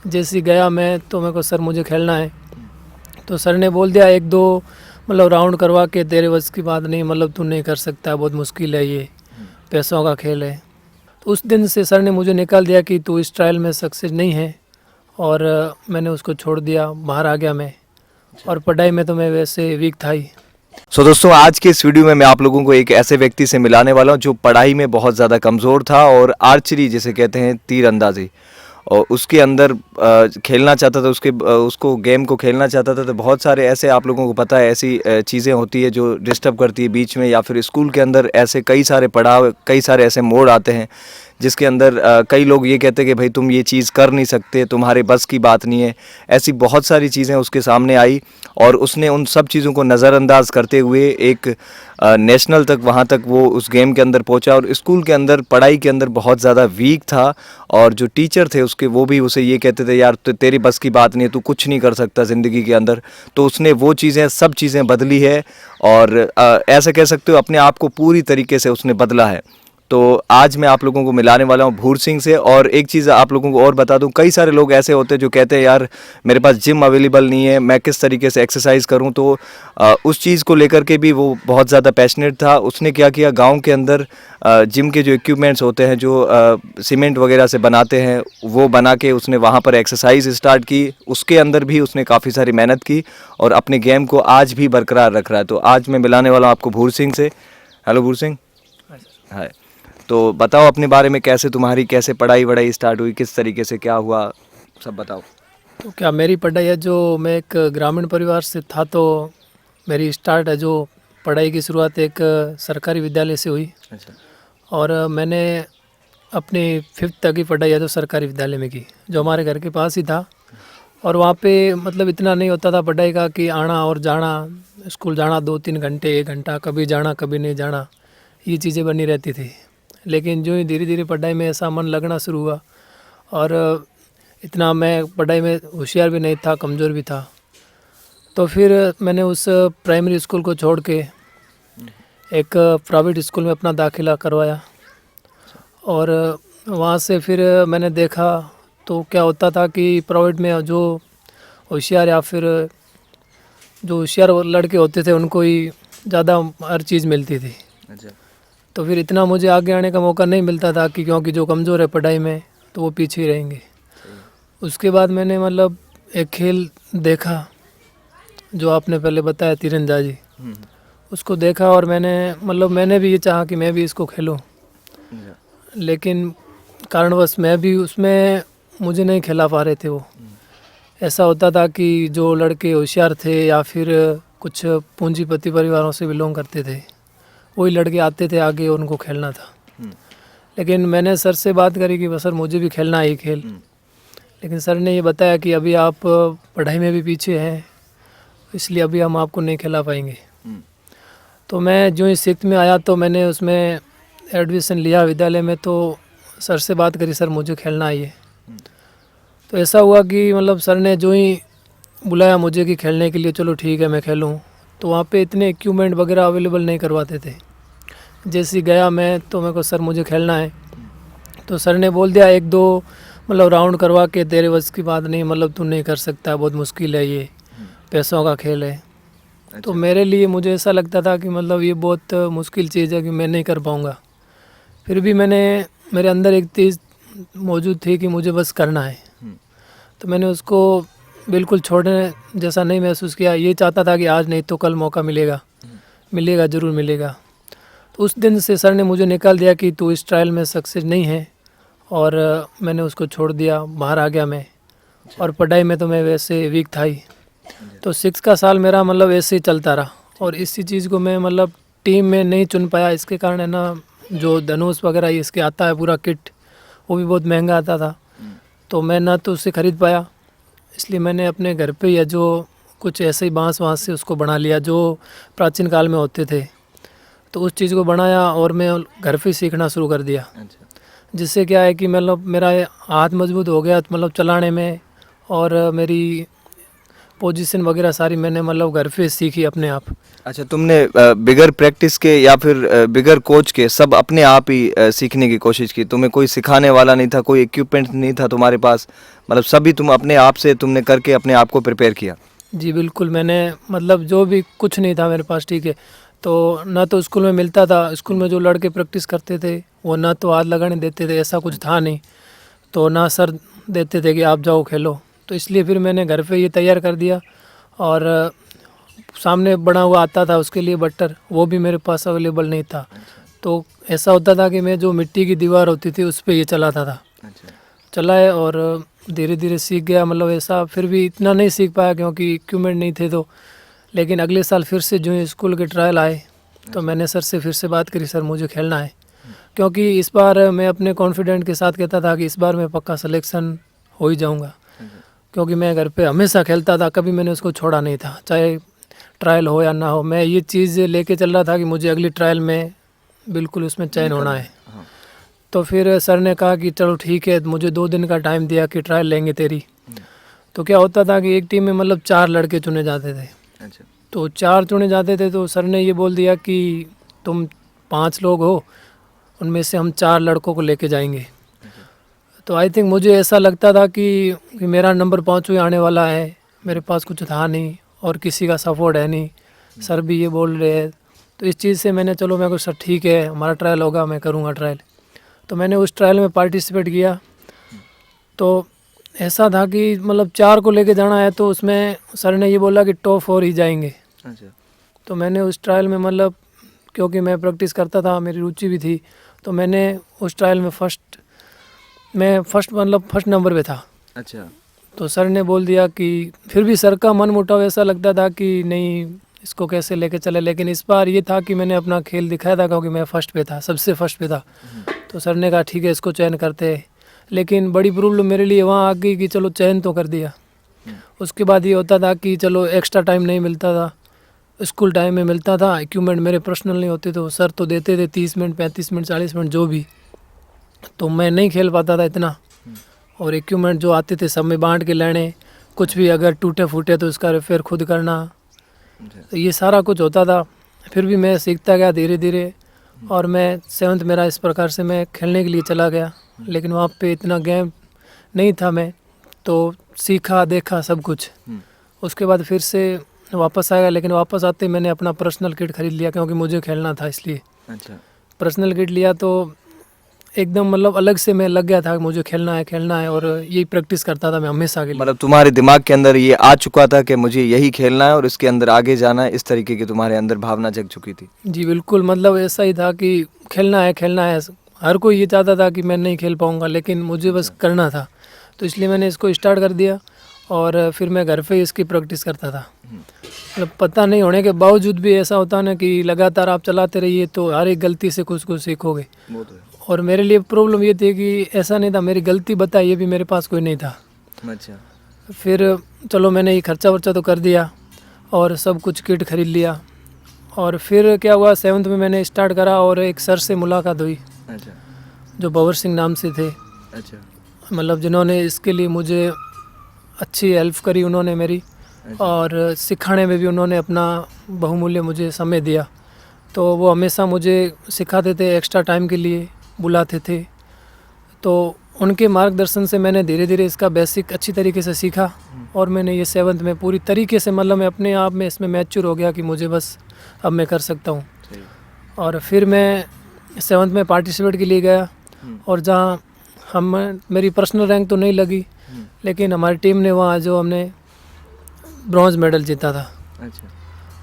जैसे गया मैं तो मेरे को सर मुझे खेलना है, तो सर ने बोल दिया एक दो मतलब राउंड करवा के तेरे बस की बात नहीं, मतलब तू नहीं कर सकता, बहुत मुश्किल है ये, पैसों का खेल है। तो उस दिन से सर ने मुझे निकाल दिया कि तू इस ट्रायल में सक्सेस नहीं है, और मैंने उसको छोड़ दिया, बाहर आ गया मैं। और पढ़ाई में तो मैं वैसे वीक था ही। दोस्तों, आज के इस वीडियो में मैं आप लोगों को एक ऐसे व्यक्ति से मिलाने वाला हूं जो पढ़ाई में बहुत ज़्यादा कमज़ोर था और आर्चरी जिसे कहते हैं तीर अंदाजी, और उसके अंदर खेलना चाहता था, उसको गेम को खेलना चाहता था। तो बहुत सारे ऐसे, आप लोगों को पता है, ऐसी चीज़ें होती है जो डिस्टर्ब करती है बीच में, या फिर स्कूल के अंदर ऐसे कई सारे पड़ाव, कई सारे ऐसे मोड़ आते हैं जिसके अंदर कई लोग ये कहते हैं कि भाई तुम ये चीज़ कर नहीं सकते, तुम्हारे बस की बात नहीं है। ऐसी बहुत सारी चीज़ें उसके सामने आई और उसने उन सब चीज़ों को नज़रअंदाज करते हुए एक नेशनल तक, वहाँ तक वो उस गेम के अंदर पहुँचा। और स्कूल के अंदर पढ़ाई के अंदर बहुत ज़्यादा वीक था, और जो टीचर थे उसके, वो भी उसे ये कहते थे यार तेरी बस की बात नहीं है, तू कुछ नहीं कर सकता ज़िंदगी के अंदर। तो उसने वो चीज़ें, सब चीज़ें बदली है, और ऐसा कह सकते हो अपने आप को पूरी तरीके से उसने बदला है। तो आज मैं आप लोगों को मिलाने वाला हूँ भूर सिंह से। और एक चीज़ आप लोगों को और बता दूँ, कई सारे लोग ऐसे होते हैं जो कहते हैं यार मेरे पास जिम अवेलेबल नहीं है, मैं किस तरीके से एक्सरसाइज करूँ। तो उस चीज़ को लेकर के भी वो बहुत ज़्यादा पैशनेट था। उसने क्या किया, गांव के अंदर जिम के जो इक्विपमेंट्स होते हैं, जो सीमेंट वगैरह से बनाते हैं, वो बना के उसने वहाँ पर एक्सरसाइज स्टार्ट की। उसके अंदर भी उसने काफ़ी सारी मेहनत की और अपने गेम को आज भी बरकरार रख रहा है। तो आज मैं मिलाने वाला हूँ आपको भूर सिंह से। हेलो भूर सिंह। हाय। तो बताओ अपने बारे में, कैसे तुम्हारी, कैसे पढ़ाई वढ़ाई स्टार्ट हुई, किस तरीके से क्या हुआ, सब बताओ। तो क्या मेरी पढ़ाई है, जो मैं एक ग्रामीण परिवार से था, तो मेरी स्टार्ट है जो पढ़ाई की शुरुआत एक सरकारी विद्यालय से हुई। अच्छा। और मैंने अपनी 5th तक की पढ़ाई है जो सरकारी विद्यालय में की, जो हमारे घर के पास ही था। और वहाँ पे मतलब इतना नहीं होता था पढ़ाई का कि आना और जाना, स्कूल जाना 2-3 घंटे, 1 घंटा, कभी जाना कभी नहीं जाना, ये चीज़ें बनी रहती थी। लेकिन जो ही धीरे धीरे पढ़ाई में ऐसा मन लगना शुरू हुआ, और इतना मैं पढ़ाई में होशियार भी नहीं था, कमज़ोर भी था। तो फिर मैंने उस प्राइमरी स्कूल को छोड़ के एक प्राइवेट स्कूल में अपना दाखिला करवाया। और वहाँ से फिर मैंने देखा तो क्या होता था कि प्राइवेट में जो होशियार या फिर जो होशियार लड़के होते थे उनको ही ज़्यादा हर चीज़ मिलती थी। अच्छा। तो फिर इतना मुझे आगे आने का मौका नहीं मिलता था कि, क्योंकि जो कमज़ोर है पढ़ाई में तो वो पीछे ही रहेंगे। उसके बाद मैंने मतलब एक खेल देखा जो आपने पहले बताया, तीरंदाजी, उसको देखा और मैंने भी ये चाहा कि मैं भी इसको खेलूं। लेकिन कारणवश मैं भी उसमें, मुझे नहीं खिला पा रहे थे वो। ऐसा होता था कि जो लड़के होशियार थे या फिर कुछ पूंजीपति परिवारों से बिलोंग करते थे, वही लड़के आते थे आगे और उनको खेलना था। लेकिन मैंने सर से बात करी कि सर मुझे भी खेलना है ये खेल। लेकिन सर ने ये बताया कि अभी आप पढ़ाई में भी पीछे हैं, इसलिए अभी हम आपको नहीं खिला पाएंगे। तो मैं जो ही 6th में आया तो मैंने उसमें एडमिशन लिया विद्यालय में। तो सर से बात करी, सर मुझे खेलना है ये। तो ऐसा हुआ कि मतलब सर ने जो ही बुलाया मुझे कि खेलने के लिए, चलो ठीक है मैं खेलूँ। तो वहाँ पे इतने इक्विपमेंट वगैरह अवेलेबल नहीं करवाते थे। जैसे गया मैं तो मेरे को सर मुझे खेलना है, तो सर ने बोल दिया एक दो मतलब राउंड करवा के तेरे बस की बात नहीं, मतलब तू नहीं कर सकता, बहुत मुश्किल है ये, पैसों का खेल है। तो मेरे लिए, मुझे ऐसा लगता था कि मतलब ये बहुत मुश्किल चीज़ है कि मैं नहीं कर पाऊँगा। फिर भी मेरे अंदर एक चीज़ मौजूद थी कि मुझे बस करना है। तो मैंने उसको बिल्कुल छोड़ने जैसा नहीं महसूस किया। ये चाहता था कि आज नहीं तो कल मौका मिलेगा, मिलेगा, ज़रूर मिलेगा। तो उस दिन से सर ने मुझे निकाल दिया कि तू इस ट्रायल में सक्सेस नहीं है, और मैंने उसको छोड़ दिया, बाहर आ गया मैं। और पढ़ाई में तो मैं वैसे वीक था ही। तो 6 का साल मेरा मतलब ऐसे ही चलता रहा। और इसी चीज़ को मैं मतलब टीम में नहीं चुन पाया, इसके कारण है ना, जो धनुष वगैरह इसके आता है पूरा किट, वो भी बहुत महंगा आता था। तो मैं ना तो उससे ख़रीद पाया, इसलिए मैंने अपने घर पे ही जो कुछ ऐसे ही बांस वाँस से उसको बना लिया जो प्राचीन काल में होते थे। तो उस चीज़ को बनाया और मैं घर पे सीखना शुरू कर दिया। जिससे क्या है कि मतलब मेरा हाथ मजबूत हो गया, मतलब चलाने में, और मेरी पोजीशन वगैरह सारी मैंने मतलब घर पे सीखी अपने आप। अच्छा, तुमने बिगर प्रैक्टिस के या फिर बिगर कोच के सब अपने आप ही सीखने की कोशिश की? तुम्हें कोई सिखाने वाला नहीं था, कोई इक्विपमेंट नहीं था तुम्हारे पास, मतलब सभी तुम अपने आप से तुमने करके अपने आप को प्रिपेयर किया? जी बिल्कुल, मैंने मतलब जो भी कुछ नहीं था मेरे पास, ठीक है, तो ना तो स्कूल में मिलता था, स्कूल में जो लड़के प्रैक्टिस करते थे वो ना तो हाथ लगाने देते थे, ऐसा कुछ था नहीं, तो ना सर देते थे कि आप जाओ खेलो, तो इसलिए फिर मैंने घर पे ये तैयार कर दिया। और सामने बना हुआ आता था उसके लिए बट्टर, वो भी मेरे पास अवेलेबल नहीं था, तो ऐसा होता था कि मैं जो मिट्टी की दीवार होती थी उस पर ये चलाता था। चलाए और धीरे धीरे सीख गया, मतलब ऐसा फिर भी इतना नहीं सीख पाया क्योंकि इक्विपमेंट नहीं थे, तो लेकिन अगले साल फिर से जो स्कूल के ट्रायल आए तो मैंने सर से फिर से बात करी, सर मुझे खेलना है, क्योंकि इस बार मैं अपने कॉन्फिडेंट के साथ कहता था कि इस बार मैं पक्का सिलेक्शन हो ही जाऊंगा, क्योंकि मैं घर पे हमेशा खेलता था, कभी मैंने उसको छोड़ा नहीं था, चाहे ट्रायल हो या ना हो, मैं ये चीज़ लेके चल रहा था कि मुझे अगली ट्रायल में बिल्कुल उसमें चयन होना है। तो फिर सर ने कहा कि चलो ठीक है, मुझे 2 दिन का टाइम दिया कि ट्रायल लेंगे तेरी। तो क्या होता था कि एक टीम में मतलब 4 लड़के चुने जाते थे, तो 4 चुने जाते थे, तो सर ने ये बोल दिया कि तुम 5 लोग हो, उनमें से हम 4 लड़कों को लेके जाएंगे। तो आई थिंक मुझे ऐसा लगता था कि मेरा नंबर 5वें आने वाला है, मेरे पास कुछ था नहीं और किसी का सपोर्ट है नहीं, सर भी ये बोल रहे हैं, तो इस चीज़ से मैंने चलो मैं को सर ठीक है हमारा ट्रायल होगा, मैं करूँगा ट्रायल। तो मैंने उस ट्रायल में पार्टिसिपेट किया। तो ऐसा था कि मतलब 4 को लेके जाना है, तो उसमें सर ने ये बोला कि टॉप 4 ही जाएंगे। तो मैंने उस ट्रायल में मतलब क्योंकि मैं प्रैक्टिस करता था, मेरी रुचि भी थी, तो मैंने उस ट्रायल में फर्स्ट नंबर पे था। अच्छा, तो सर ने बोल दिया कि फिर भी सर का मन मुटाव ऐसा लगता था कि नहीं इसको कैसे लेके चले, लेकिन इस बार ये था कि मैंने अपना खेल दिखाया था, क्योंकि मैं फर्स्ट पे था, सबसे फर्स्ट पे था। तो सर ने कहा ठीक है इसको चयन करते हैं, लेकिन बड़ी प्रॉब्लम मेरे लिए वहाँ आ गई कि चलो चयन तो कर दिया, उसके बाद ये होता था कि चलो एक्स्ट्रा टाइम नहीं मिलता था, स्कूल टाइम में मिलता था, इक्विपमेंट मेरे पर्सनल नहीं होते, तो सर तो देते थे 30 मिनट 35 मिनट 40 मिनट जो भी, तो मैं नहीं खेल पाता था इतना, और इक्विपमेंट जो आते थे सब में बांट के लेने, कुछ भी अगर टूटे फूटे तो उसका रिपेयर खुद करना, तो ये सारा कुछ होता था। फिर भी मैं सीखता गया धीरे धीरे, और मैं 7th मेरा इस प्रकार से मैं खेलने के लिए चला गया, लेकिन वहाँ पे इतना गेम नहीं था, मैं तो सीखा देखा सब कुछ। उसके बाद फिर से वापस आया, लेकिन वापस आते मैंने अपना पर्सनल किट खरीद लिया, क्योंकि मुझे खेलना था इसलिए। अच्छा, पर्सनल किट लिया तो एकदम मतलब अलग से मैं लग गया था कि मुझे खेलना है, और यही प्रैक्टिस करता था मैं हमेशा के लिए। मतलब तुम्हारे दिमाग के अंदर ये आ चुका था कि मुझे यही खेलना है और इसके अंदर आगे जाना है, इस तरीके की तुम्हारे अंदर भावना जग चुकी थी? जी बिल्कुल, मतलब ऐसा ही था कि खेलना है, हर कोई ये चाहता था कि मैं नहीं खेल पाऊँगा, लेकिन मुझे बस करना था, तो इसलिए मैंने इसको स्टार्ट कर दिया, और फिर मैं घर पे ही इसकी प्रैक्टिस करता था। मतलब पता नहीं होने के बावजूद भी ऐसा होता ना कि लगातार आप चलाते रहिए तो हर एक गलती से कुछ कुछ सीखोगे। और मेरे लिए प्रॉब्लम ये थी कि ऐसा नहीं था, मेरी गलती बताइए भी मेरे पास कोई नहीं था। अच्छा, फिर चलो मैंने ये खर्चा वर्चा तो कर दिया और सब कुछ किट खरीद लिया, और फिर क्या हुआ 7th में मैंने स्टार्ट करा, और एक सर से मुलाकात हुई। अच्छा, जो भंवर सिंह नाम से थे, अच्छा, मतलब जिन्होंने इसके लिए मुझे अच्छी हेल्प करी उन्होंने मेरी, और सिखाने में भी उन्होंने अपना बहुमूल्य मुझे समय दिया, तो वो हमेशा मुझे सिखाते थे, एक्स्ट्रा टाइम के लिए बुलाते थे, तो उनके मार्गदर्शन से मैंने धीरे धीरे इसका बेसिक अच्छी तरीके से सीखा, और मैंने ये 7th में पूरी तरीके से मतलब मैं अपने आप में इसमें मैच्योर हो गया कि मुझे बस अब मैं कर सकता हूँ। और फिर मैं 7th में पार्टिसिपेट के लिए गया, और जहाँ मेरी पर्सनल रैंक तो नहीं लगी, लेकिन हमारी टीम ने वहाँ जो हमने ब्रॉन्ज मेडल जीता था। अच्छा,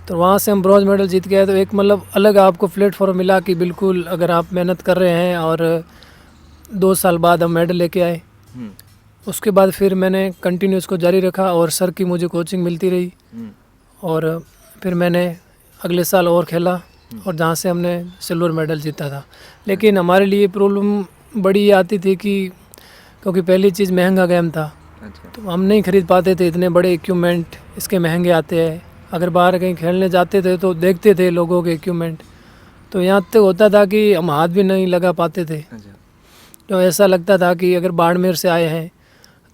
तो वहाँ से हम ब्रॉन्ज मेडल जीत गए, तो एक मतलब अलग आपको प्लेटफॉर्म मिला कि बिल्कुल अगर आप मेहनत कर रहे हैं, और 2 साल बाद हम मेडल लेके आए। उसके बाद फिर मैंने कंटिन्यू इसको जारी रखा, और सर की मुझे कोचिंग मिलती रही, और फिर मैंने अगले साल और खेला, और जहाँ से हमने सिल्वर मेडल जीता था। लेकिन हमारे लिए प्रॉब्लम बड़ी आती थी कि क्योंकि पहली चीज़ महंगा गेम था, तो हम नहीं खरीद पाते थे, इतने बड़े इक्विपमेंट इसके महंगे आते हैं। अगर बाहर कहीं खेलने जाते थे तो देखते थे लोगों के इक्विपमेंट, तो यहाँ तक होता था कि हम हाथ भी नहीं लगा पाते थे। तो ऐसा लगता था कि अगर बाड़मेर से आए हैं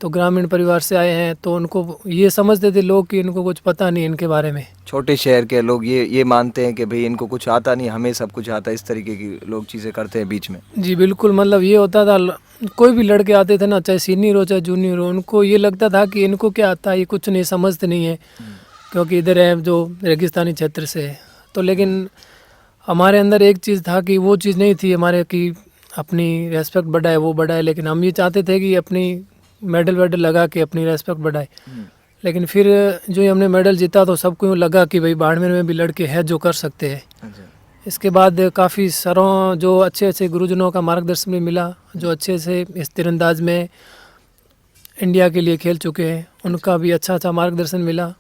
तो ग्रामीण परिवार से आए हैं, तो उनको ये समझते थे लोग कि इनको कुछ पता नहीं इनके बारे में। छोटे शहर के लोग ये मानते हैं कि भाई इनको कुछ आता नहीं, हमें सब कुछ आता है, इस तरीके की लोग चीज़ें करते हैं बीच में। जी बिल्कुल, मतलब ये होता था कोई भी लड़के आते थे ना, चाहे सीनियर हो चाहे जूनियर हो, उनको ये लगता था कि इनको क्या आता है, ये कुछ नहीं समझते नहीं है, क्योंकि इधर है जो रेगिस्तानी क्षेत्र से है। तो लेकिन हमारे अंदर एक चीज़ था कि वो चीज़ नहीं थी हमारे कि अपनी रेस्पेक्ट बढ़ाए, वो बढ़ाए, लेकिन हम ये चाहते थे कि अपनी मेडल वेडल लगा के अपनी रेस्पेक्ट बढ़ाए। लेकिन फिर जो ही हमने मेडल जीता तो सबको यूँ लगा कि भाई बाड़मेर में भी लड़के हैं जो कर सकते हैं। इसके बाद काफ़ी सरों जो अच्छे अच्छे गुरुजनों का मार्गदर्शन भी मिला, जो अच्छे से इस तीरंदाज में इंडिया के लिए खेल चुके हैं, उनका भी अच्छा अच्छा मार्गदर्शन मिला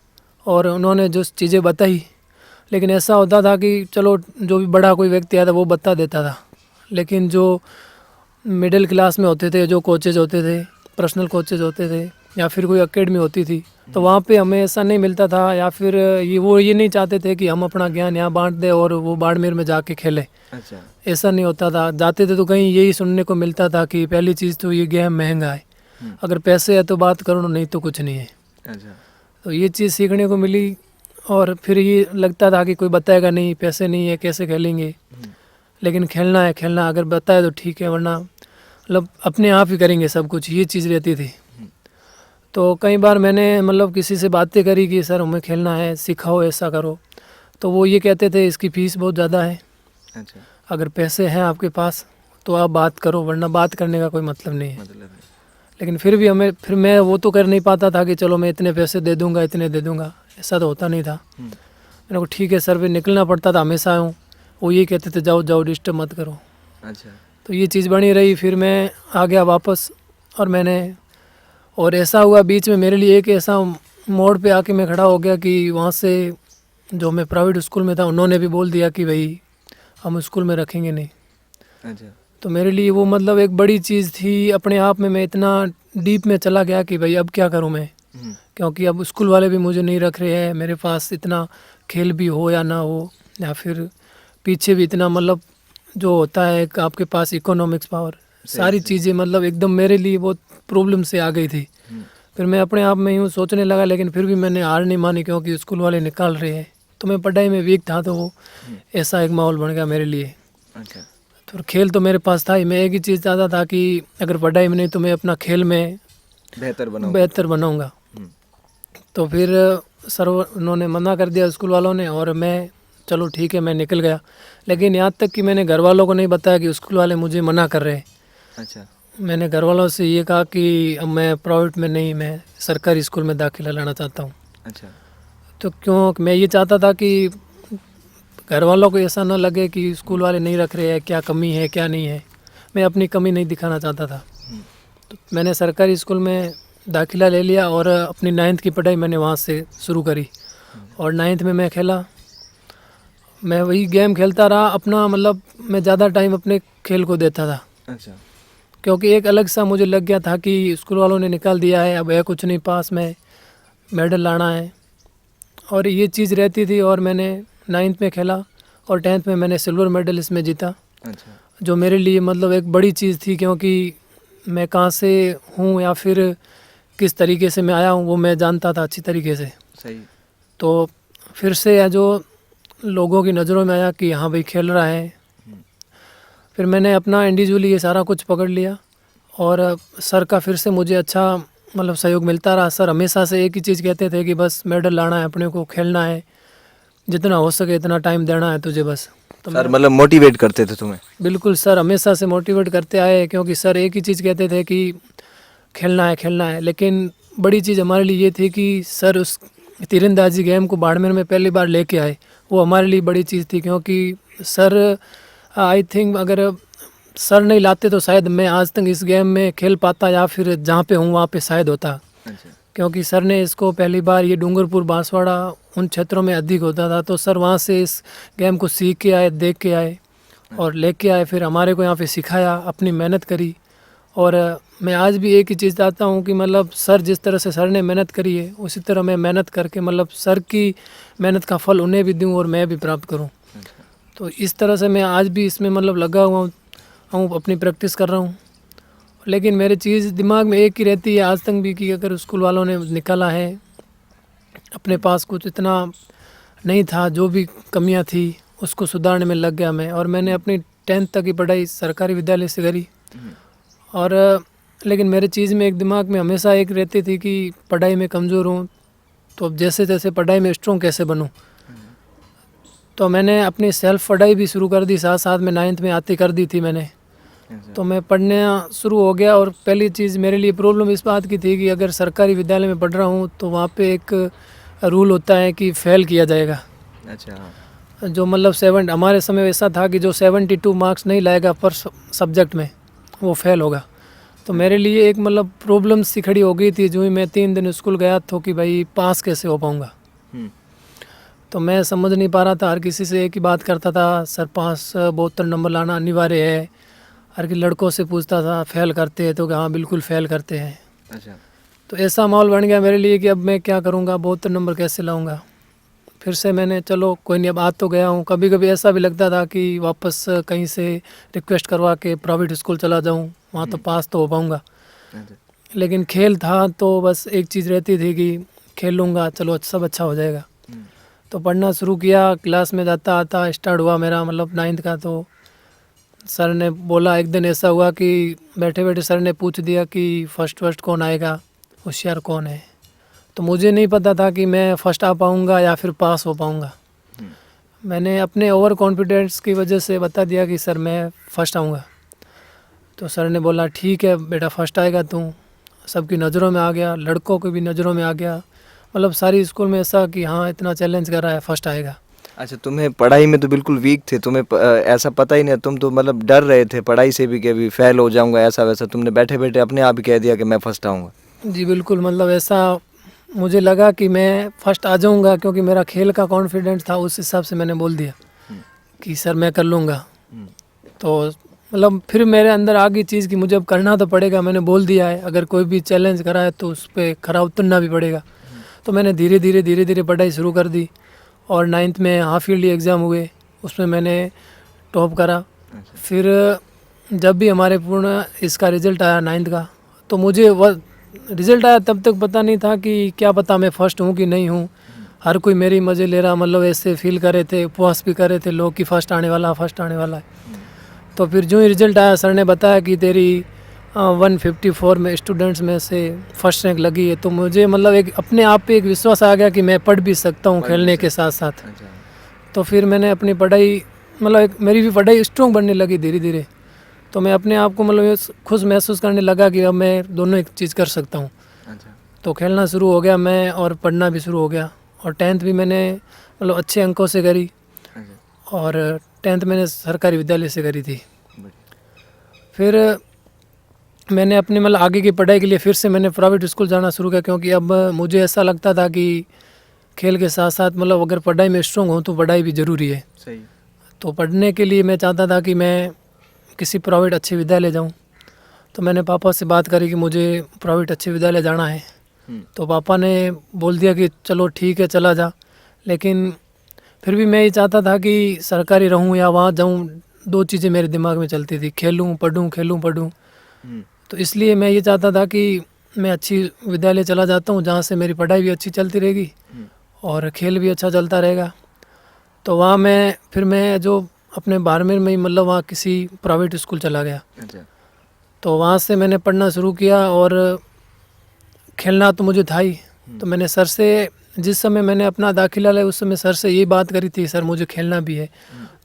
और उन्होंने जो चीज़ें बताई। लेकिन ऐसा होता था कि चलो जो भी बड़ा कोई व्यक्ति आता वो बता देता था, लेकिन जो मिडिल क्लास में होते थे, जो कोचेज होते थे, पर्सनल कोचेज होते थे या फिर कोई एकेडमी होती थी, तो वहाँ पे हमें ऐसा नहीं मिलता था, या फिर ये नहीं चाहते थे कि हम अपना ज्ञान यहाँ बांट दें और वो बाड़मेर में जाके खेलें। अच्छा। ऐसा नहीं होता था, जाते थे तो कहीं यही सुनने को मिलता था कि पहली चीज़ तो ये गेम महंगा है, अगर पैसे है तो बात करो, नहीं तो कुछ नहीं है। अच्छा। तो ये चीज़ सीखने को मिली और फिर ये लगता था कि कोई बताएगा नहीं, पैसे नहीं है, कैसे खेलेंगे, लेकिन खेलना है, खेलना अगर बताए तो ठीक है, वरना मतलब अपने आप ही करेंगे सब कुछ, ये चीज़ रहती थी। तो कई बार मैंने मतलब किसी से बातें करी कि सर हमें खेलना है, सिखाओ, ऐसा करो, तो वो ये कहते थे इसकी फ़ीस बहुत ज़्यादा है। अच्छा। अगर पैसे हैं आपके पास तो आप बात करो, वरना बात करने का कोई मतलब नहीं है। लेकिन फिर भी फिर मैं वो तो कर नहीं पाता था कि चलो मैं इतने पैसे दे दूंगा, इतने दे दूंगा, ऐसा तो होता नहीं था। मेरे को ठीक है सर भी निकलना पड़ता था हमेशा। वो ये कहते थे जाओ जाओ, डिस्टर्ब मत करो। अच्छा। तो ये चीज़ बनी रही, फिर मैं आ गया वापस और ऐसा हुआ बीच में मेरे लिए एक ऐसा मोड़ पे आके मैं खड़ा हो गया कि वहाँ से जो मैं प्राइवेट स्कूल में था उन्होंने भी बोल दिया कि भाई हम स्कूल में रखेंगे नहीं। अच्छा। तो मेरे लिए वो मतलब एक बड़ी चीज़ थी अपने आप में। मैं इतना डीप में चला गया कि भाई अब क्या करूँ मैं, क्योंकि अब स्कूल वाले भी मुझे नहीं रख रहे हैं, मेरे पास इतना खेल भी हो या ना हो, या फिर पीछे भी इतना मतलब जो होता है आपके पास इकोनॉमिक्स पावर, सारी चीज़ें मतलब एकदम मेरे लिए बहुत प्रॉब्लम से आ गई थी। फिर मैं अपने आप में यूँ सोचने लगा, लेकिन फिर भी मैंने हार नहीं मानी, क्योंकि स्कूल वाले निकाल रहे हैं। तो मैं पढ़ाई में वीक था, तो वो ऐसा एक माहौल बन गया मेरे लिए। अच्छा। तो खेल तो मेरे पास था ही, मैं एक ही चीज़ चाहता था कि अगर पढ़ाई में नहीं तो मैं अपना खेल में बेहतर बनाऊंगा। तो फिर सर उन्होंने मना कर दिया स्कूल वालों ने, और मैं चलो ठीक है मैं निकल गया। लेकिन यहाँ तक कि मैंने घर वालों को नहीं बताया कि स्कूल वाले मुझे मना कर रहे हैं। अच्छा। मैंने घर वालों से ये कहा कि अब मैं प्राइवेट में नहीं, मैं सरकारी स्कूल में दाखिला लेना चाहता हूँ। अच्छा। तो क्यों मैं ये चाहता था कि घर वालों को ऐसा ना लगे कि स्कूल वाले नहीं रख रहे हैं, क्या कमी है क्या नहीं है, मैं अपनी कमी नहीं दिखाना चाहता था। तो मैंने सरकारी स्कूल में दाखिला ले लिया और अपनी 9th की पढ़ाई मैंने वहाँ से शुरू करी। और 9th में मैं खेला, मैं वही गेम खेलता रहा अपना, मतलब मैं ज़्यादा टाइम अपने खेल को देता था। अच्छा। क्योंकि एक अलग सा मुझे लग गया था कि स्कूल वालों ने निकाल दिया है, अब है कुछ नहीं पास में, मेडल लाना है, और ये चीज़ रहती थी। और मैंने 9th में खेला और 10th में मैंने सिल्वर मेडल इसमें जीता। अच्छा। जो मेरे लिए मतलब एक बड़ी चीज़ थी, क्योंकि मैं कहाँ से हूँ या फिर किस तरीके से मैं आया हूँ वो मैं जानता था अच्छी तरीके से। सही। तो फिर से जो लोगों की नज़रों में आया कि हाँ भाई खेल रहा है, फिर मैंने अपना इंडिविजुअली ये सारा कुछ पकड़ लिया। और सर का फिर से मुझे अच्छा मतलब सहयोग मिलता रहा। सर हमेशा से एक ही चीज़ कहते थे कि बस मेडल लाना है, अपने को खेलना है, जितना हो सके इतना टाइम देना है तुझे बस। तो सर मतलब मोटिवेट करते थे तुम्हें? बिल्कुल, सर हमेशा से मोटिवेट करते आए, क्योंकि सर एक ही चीज़ कहते थे कि खेलना है खेलना है। लेकिन बड़ी चीज़ हमारे लिए ये थी कि सर उस तीरंदाजी गेम को बाड़मेर में पहली बार लेके आए, वो हमारे लिए बड़ी चीज़ थी। क्योंकि सर आई थिंक अगर सर नहीं लाते तो शायद मैं आज तक इस गेम में खेल पाता, या फिर जहाँ पे हूँ वहाँ पे शायद होता। अच्छा। क्योंकि सर ने इसको पहली बार, ये डूंगरपुर बांसवाड़ा उन क्षेत्रों में अधिक होता था, तो सर वहाँ से इस गेम को सीख के आए, देख के आए और लेके आए, फिर हमारे को यहाँ पे सिखाया, अपनी मेहनत करी। और मैं आज भी एक ही चीज़ चाहता हूँ कि मतलब सर जिस तरह से सर ने मेहनत करी है उसी तरह मैं मेहनत करके मतलब सर की मेहनत का फल उन्हें भी दूँ और मैं भी प्राप्त करूँ। तो इस तरह से मैं आज भी इसमें मतलब लगा हुआ हूँ, अपनी प्रैक्टिस कर रहा हूँ। लेकिन मेरी चीज़ दिमाग में एक ही रहती है आज तक भी कि अगर स्कूल वालों ने निकाला है, अपने पास कुछ इतना नहीं था, जो भी कमियां थी उसको सुधारने में लग गया मैं। और मैंने अपनी 10th तक की पढ़ाई सरकारी विद्यालय से करी। और लेकिन मेरे चीज़ में एक दिमाग में हमेशा एक रहती थी कि पढ़ाई में कमज़ोर हूँ, तो अब जैसे जैसे पढ़ाई में स्ट्रॉन्ग कैसे बनूँ। तो मैंने अपनी सेल्फ पढ़ाई भी शुरू कर दी, साथ साथ में 9th में आती कर दी थी मैंने। तो मैं पढ़ना शुरू हो गया। और पहली चीज़ मेरे लिए प्रॉब्लम इस बात की थी कि अगर सरकारी विद्यालय में पढ़ रहा हूँ तो वहाँ पे एक रूल होता है कि फ़ेल किया जाएगा। अच्छा, जो मतलब हमारे समय ऐसा था कि जो 72 मार्क्स नहीं लाएगा पर सब्जेक्ट में वो फेल होगा। तो मेरे लिए एक मतलब प्रॉब्लम सी खड़ी हो गई थी। जो ही मैं 3 दिन स्कूल गया तो कि भाई पास कैसे हो पाऊँगा। तो मैं समझ नहीं पा रहा था। हर किसी से एक ही बात करता था, सर पास 72 नंबर लाना अनिवार्य है। हर कि लड़कों से पूछता था फेल करते हैं तो कि हाँ बिल्कुल फेल करते हैं। अच्छा, तो ऐसा माहौल बन गया मेरे लिए कि अब मैं क्या करूँगा, 72 नंबर कैसे लाऊँगा। फिर से मैंने चलो कोई नहीं, अब आ तो गया हूँ। कभी कभी ऐसा भी लगता था कि वापस कहीं से रिक्वेस्ट करवा के प्राइवेट स्कूल चला जाऊँ, वहाँ तो पास तो हो पाऊँगा। लेकिन खेल था तो बस एक चीज़ रहती थी कि खेल लूँगा, चलो सब अच्छा हो जाएगा। तो पढ़ना शुरू किया, क्लास में जाता आता स्टार्ट हुआ मेरा मतलब 9th का। तो सर ने बोला, एक दिन ऐसा हुआ कि बैठे बैठे सर ने पूछ दिया कि फर्स्ट कौन आएगा, होशियार कौन है। तो मुझे नहीं पता था कि मैं फ़र्स्ट आ पाऊँगा या फिर पास हो पाऊँगा। मैंने अपने ओवर कॉन्फिडेंस की वजह से बता दिया कि सर मैं फ़र्स्ट आऊँगा। तो सर ने बोला ठीक है बेटा फ़र्स्ट आएगा तू। सबकी नज़रों में आ गया, लड़कों की भी नज़रों में आ गया। मतलब सारी स्कूल में ऐसा कि हाँ इतना चैलेंज कर रहा है, फ़र्स्ट आएगा। अच्छा, तुम्हें पढ़ाई में तो बिल्कुल वीक थे, तुम्हें ऐसा पता ही नहीं, तुम तो मतलब डर रहे थे पढ़ाई से भी कि अभी फेल हो जाऊंगा ऐसा वैसा, तुमने बैठे बैठे अपने आप ही कह दिया कि मैं फर्स्ट आऊँगा। जी बिल्कुल, मतलब ऐसा मुझे लगा कि मैं फ़र्स्ट आ जाऊंगा, क्योंकि मेरा खेल का कॉन्फिडेंस था। उस हिसाब से मैंने बोल दिया कि सर मैं कर लूँगा। तो मतलब फिर मेरे अंदर आ गई चीज़ कि मुझे अब करना तो पड़ेगा। मैंने बोल दिया है, अगर कोई भी चैलेंज करा है तो उस पर खरा उतरना भी पड़ेगा। तो मैंने धीरे धीरे पढ़ाई शुरू कर दी। और 9th में हाफ ईयरली एग्ज़ाम हुए, उसमें मैंने टॉप करा। फिर जब भी हमारे पूर्ण इसका रिज़ल्ट आया 9th का, तो मुझे वह रिज़ल्ट आया तब तक पता नहीं था कि क्या पता मैं फ़र्स्ट हूँ कि नहीं हूँ। हर कोई मेरी मज़े ले रहा, मतलब ऐसे फील कर रहे थे, उपवास भी कर रहे थे लोग कि फ़र्स्ट आने वाला है। तो फिर जो ही रिज़ल्ट आया, सर ने बताया कि तेरी 154 में स्टूडेंट्स में से फर्स्ट रैंक लगी है। तो मुझे मतलब एक अपने आप पे एक विश्वास आ गया कि मैं पढ़ भी सकता हूँ खेलने के साथ साथ। तो फिर मैंने अपनी पढ़ाई मतलब मेरी भी पढ़ाई स्ट्रॉन्ग बनने लगी धीरे धीरे। तो मैं अपने आप को मतलब खुश महसूस करने लगा कि अब मैं दोनों एक चीज़ कर सकता हूँ। तो खेलना शुरू हो गया मैं और पढ़ना भी शुरू हो गया। और 10th भी मैंने मतलब अच्छे अंकों से करी। और 10th मैंने सरकारी विद्यालय से करी थी। फिर मैंने अपने मतलब आगे की पढ़ाई के लिए फिर से मैंने प्राइवेट स्कूल जाना शुरू किया, क्योंकि अब मुझे ऐसा लगता था कि खेल के साथ साथ मतलब अगर पढ़ाई में स्ट्रॉन्ग हूँ तो पढ़ाई भी ज़रूरी है। सही। तो पढ़ने के लिए मैं चाहता था कि मैं किसी प्राइवेट अच्छे विद्यालय जाऊँ। तो मैंने पापा से बात करी कि मुझे प्राइवेट अच्छे विद्यालय जाना है। तो पापा ने बोल दिया कि चलो ठीक है चला जा। लेकिन फिर भी मैं ये चाहता था कि सरकारी रहूँ या वहाँ जाऊँ। दो चीज़ें मेरे दिमाग में चलती थी, खेलूँ पढ़ूँ। तो इसलिए मैं ये चाहता था कि मैं अच्छी विद्यालय चला जाता हूँ जहाँ से मेरी पढ़ाई भी अच्छी चलती रहेगी और खेल भी अच्छा चलता रहेगा। तो वहाँ मैं जो अपने बारहवीं में ही मतलब वहाँ किसी प्राइवेट स्कूल चला गया। तो वहाँ से मैंने पढ़ना शुरू किया और खेलना तो मुझे था ही। तो मैंने सर से जिस समय मैंने अपना दाखिला लिया उस समय सर से यही बात करी थी, सर मुझे खेलना भी है।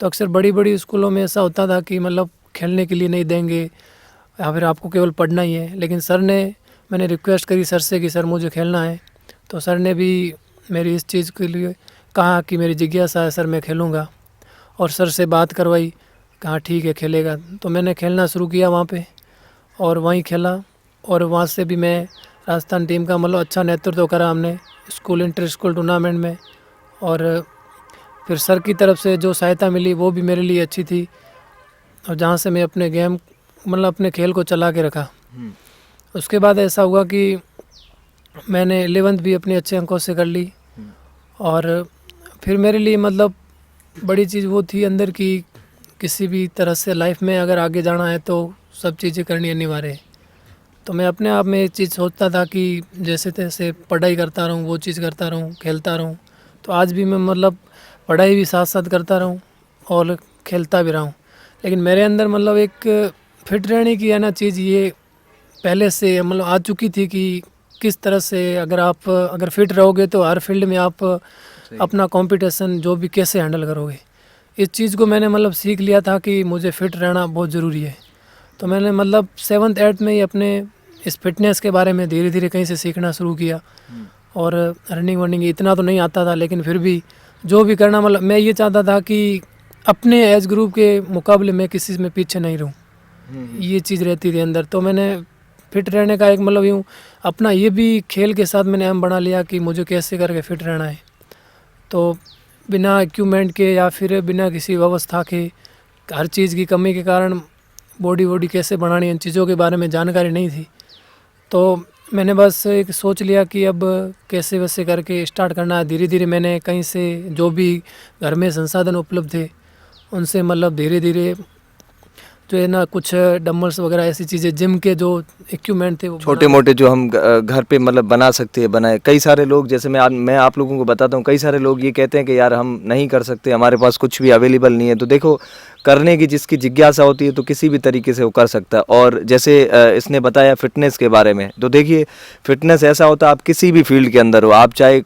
तो अक्सर बड़ी स्कूलों में ऐसा होता था कि मतलब खेलने के लिए नहीं देंगे या फिर आपको केवल पढ़ना ही है। लेकिन मैंने रिक्वेस्ट करी सर से कि सर मुझे खेलना है। तो सर ने भी मेरी इस चीज़ के लिए कहा कि मेरी जिज्ञासा है सर, मैं खेलूँगा। और सर से बात करवाई, कहा ठीक है खेलेगा। तो मैंने खेलना शुरू किया वहाँ पे और वहीं खेला। और वहाँ से भी मैं राजस्थान टीम का मतलब अच्छा नेतृत्व करा हमने स्कूल इंटर स्कूल टूर्नामेंट में। और फिर सर की तरफ से जो सहायता मिली वो भी मेरे लिए अच्छी थी। और जहाँ से मैं अपने गेम मतलब अपने खेल को चला के रखा। उसके बाद ऐसा हुआ कि मैंने 11th भी अपने अच्छे अंकों से कर ली। और फिर मेरे लिए मतलब बड़ी चीज़ वो थी अंदर की किसी भी तरह से लाइफ में अगर आगे जाना है तो सब चीज़ें करनी अनिवार्य है। तो मैं अपने आप में एक चीज़ सोचता था कि जैसे तैसे पढ़ाई करता रहूँ, वो चीज़ करता रहूँ, खेलता रहूँ। तो आज भी मैं मतलब पढ़ाई भी साथ साथ करता रहूँ और खेलता भी रहूँ। लेकिन मेरे अंदर मतलब एक फिट रहने की है ना चीज़, ये पहले से मतलब आ चुकी थी कि किस तरह से अगर फिट रहोगे तो हर फील्ड में आप अपना कंपटीशन जो भी कैसे हैंडल करोगे। इस चीज़ को मैंने मतलब सीख लिया था कि मुझे फिट रहना बहुत ज़रूरी है। तो मैंने मतलब 7th 8th में ही अपने इस फिटनेस के बारे में धीरे धीरे कहीं से सीखना शुरू किया। और रनिंग वनिंग इतना तो नहीं आता था, लेकिन फिर भी जो भी करना मतलब मैं ये चाहता था कि अपने एज ग्रुप के मुकाबले मैं किसी में पीछे नहीं रहूँ। ये चीज़ रहती थी अंदर। तो मैंने फिट रहने का एक मतलब यूँ अपना ये भी खेल के साथ मैंने एम बना लिया कि मुझे कैसे करके फिट रहना है। तो बिना इक्विपमेंट के या फिर बिना किसी व्यवस्था के, हर चीज़ की कमी के कारण बॉडी वॉडी कैसे बनानी है, इन चीज़ों के बारे में जानकारी नहीं थी। तो मैंने बस एक सोच लिया कि अब कैसे वैसे करके स्टार्ट करना है। धीरे धीरे मैंने कहीं से जो भी घर में संसाधन उपलब्ध थे उनसे मतलब धीरे धीरे जो है ना कुछ डम्बल्स वगैरह ऐसी चीज़ें, जिम के जो इक्विपमेंट थे वो छोटे मोटे जो हम घर पे मतलब बना सकते हैं बनाए। कई सारे लोग, जैसे मैं आप लोगों को बताता हूँ, कई सारे लोग ये कहते हैं कि यार हम नहीं कर सकते, हमारे पास कुछ भी अवेलेबल नहीं है। तो देखो, करने की जिसकी जिज्ञासा होती है तो किसी भी तरीके से वो कर सकता है। और जैसे इसने बताया फिटनेस के बारे में, तो देखिए फिटनेस ऐसा होता है, आप किसी भी फील्ड के अंदर हो, आप चाहे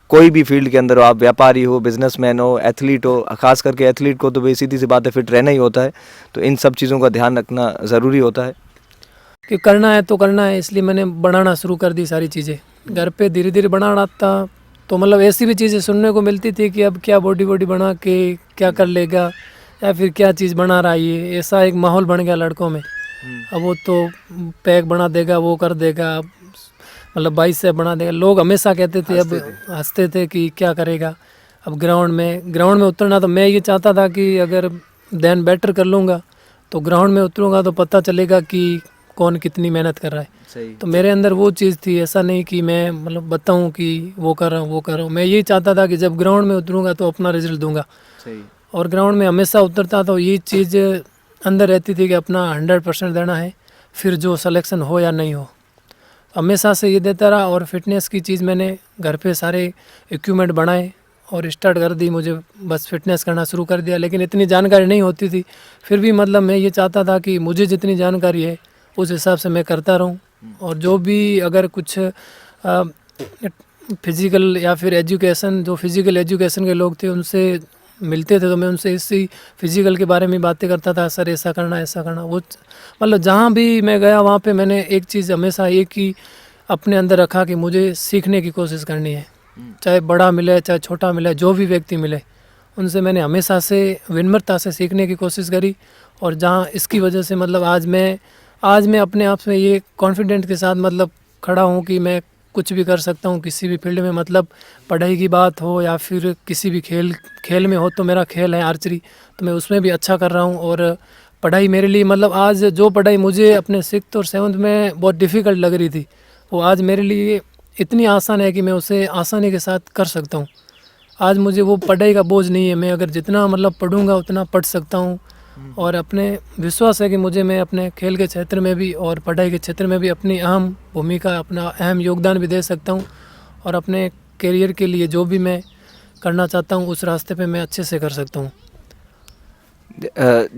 कोई भी फील्ड के अंदर हो, आप व्यापारी हो, बिजनेसमैन हो, एथलीट हो, खास करके एथलीट को तो भाई सीधी सी बात है फिट रहना ही होता है। तो इन सब चीज़ों का ध्यान रखना ज़रूरी होता है कि करना है तो करना है। इसलिए मैंने बनाना शुरू कर दी सारी चीज़ें घर पे, धीरे धीरे बनाना था। तो मतलब ऐसी भी चीज़ें सुनने को मिलती थी कि अब क्या बॉडी बॉडी बना के क्या कर लेगा, या फिर क्या चीज़ बना रहा है ये। ऐसा एक माहौल बन गया लड़कों में। अब वो तो पैक बना देगा, वो कर देगा, मतलब बाइसेप बना देगा। लोग हमेशा कहते थे, अब हंसते थे कि क्या करेगा। अब ग्राउंड में उतरना, तो मैं ये चाहता था कि अगर देन बेटर कर लूँगा तो ग्राउंड में उतरूँगा तो पता चलेगा कि कौन कितनी मेहनत कर रहा है। सही। तो मेरे अंदर वो चीज़ थी। ऐसा नहीं कि मैं मतलब बताऊँ कि वो कर रहा हूँ वो कर रहा हूँ। मैं यही चाहता था कि जब ग्राउंड में उतरूँगा तो अपना रिजल्ट दूंगा। सही। और ग्राउंड में हमेशा उतरता तो ये चीज़ अंदर रहती थी कि अपना 100% देना है, फिर जो सिलेक्शन हो या नहीं हो। हमेशा से ये देता रहा। और फिटनेस की चीज़ मैंने घर पे सारे इक्विपमेंट बनाए और स्टार्ट कर दी। मुझे बस फिटनेस करना शुरू कर दिया, लेकिन इतनी जानकारी नहीं होती थी। फिर भी मतलब मैं ये चाहता था कि मुझे जितनी जानकारी है उस हिसाब से मैं करता रहूं। और जो भी अगर कुछ फिज़िकल या फिर एजुकेशन, जो फिज़िकल एजुकेशन के लोग थे उनसे मिलते थे तो मैं उनसे इसी फिज़िकल के बारे में बातें करता था। सर ऐसा करना ऐसा करना। वो मतलब जहाँ भी मैं गया वहाँ पे मैंने एक चीज़ हमेशा एक ही अपने अंदर रखा कि मुझे सीखने की कोशिश करनी है। चाहे बड़ा मिले चाहे छोटा मिले, जो भी व्यक्ति मिले उनसे मैंने हमेशा से विनम्रता से सीखने की कोशिश करी। और जहाँ इसकी वजह से मतलब आज मैं अपने आप में ये कॉन्फिडेंट के साथ मतलब खड़ा हूँ कि मैं कुछ भी कर सकता हूँ किसी भी फील्ड में। मतलब पढ़ाई की बात हो या फिर किसी भी खेल में हो, तो मेरा खेल है आर्चरी, तो मैं उसमें भी अच्छा कर रहा हूँ। और पढ़ाई मेरे लिए मतलब आज जो पढ़ाई मुझे अपने 6th और 7th में बहुत डिफ़िकल्ट लग रही थी, वो आज मेरे लिए इतनी आसान है कि मैं उसे आसानी के साथ कर सकता हूँ। आज मुझे वो पढ़ाई का बोझ नहीं है। मैं अगर जितना मतलब पढ़ूंगा उतना पढ़ सकता हूँ। और अपने विश्वास है कि मैं अपने खेल के क्षेत्र में भी और पढ़ाई के क्षेत्र में भी अपनी अहम भूमिका, अपना अहम योगदान भी दे सकता हूँ। और अपने करियर के लिए जो भी मैं करना चाहता हूँ उस रास्ते पे मैं अच्छे से कर सकता हूँ।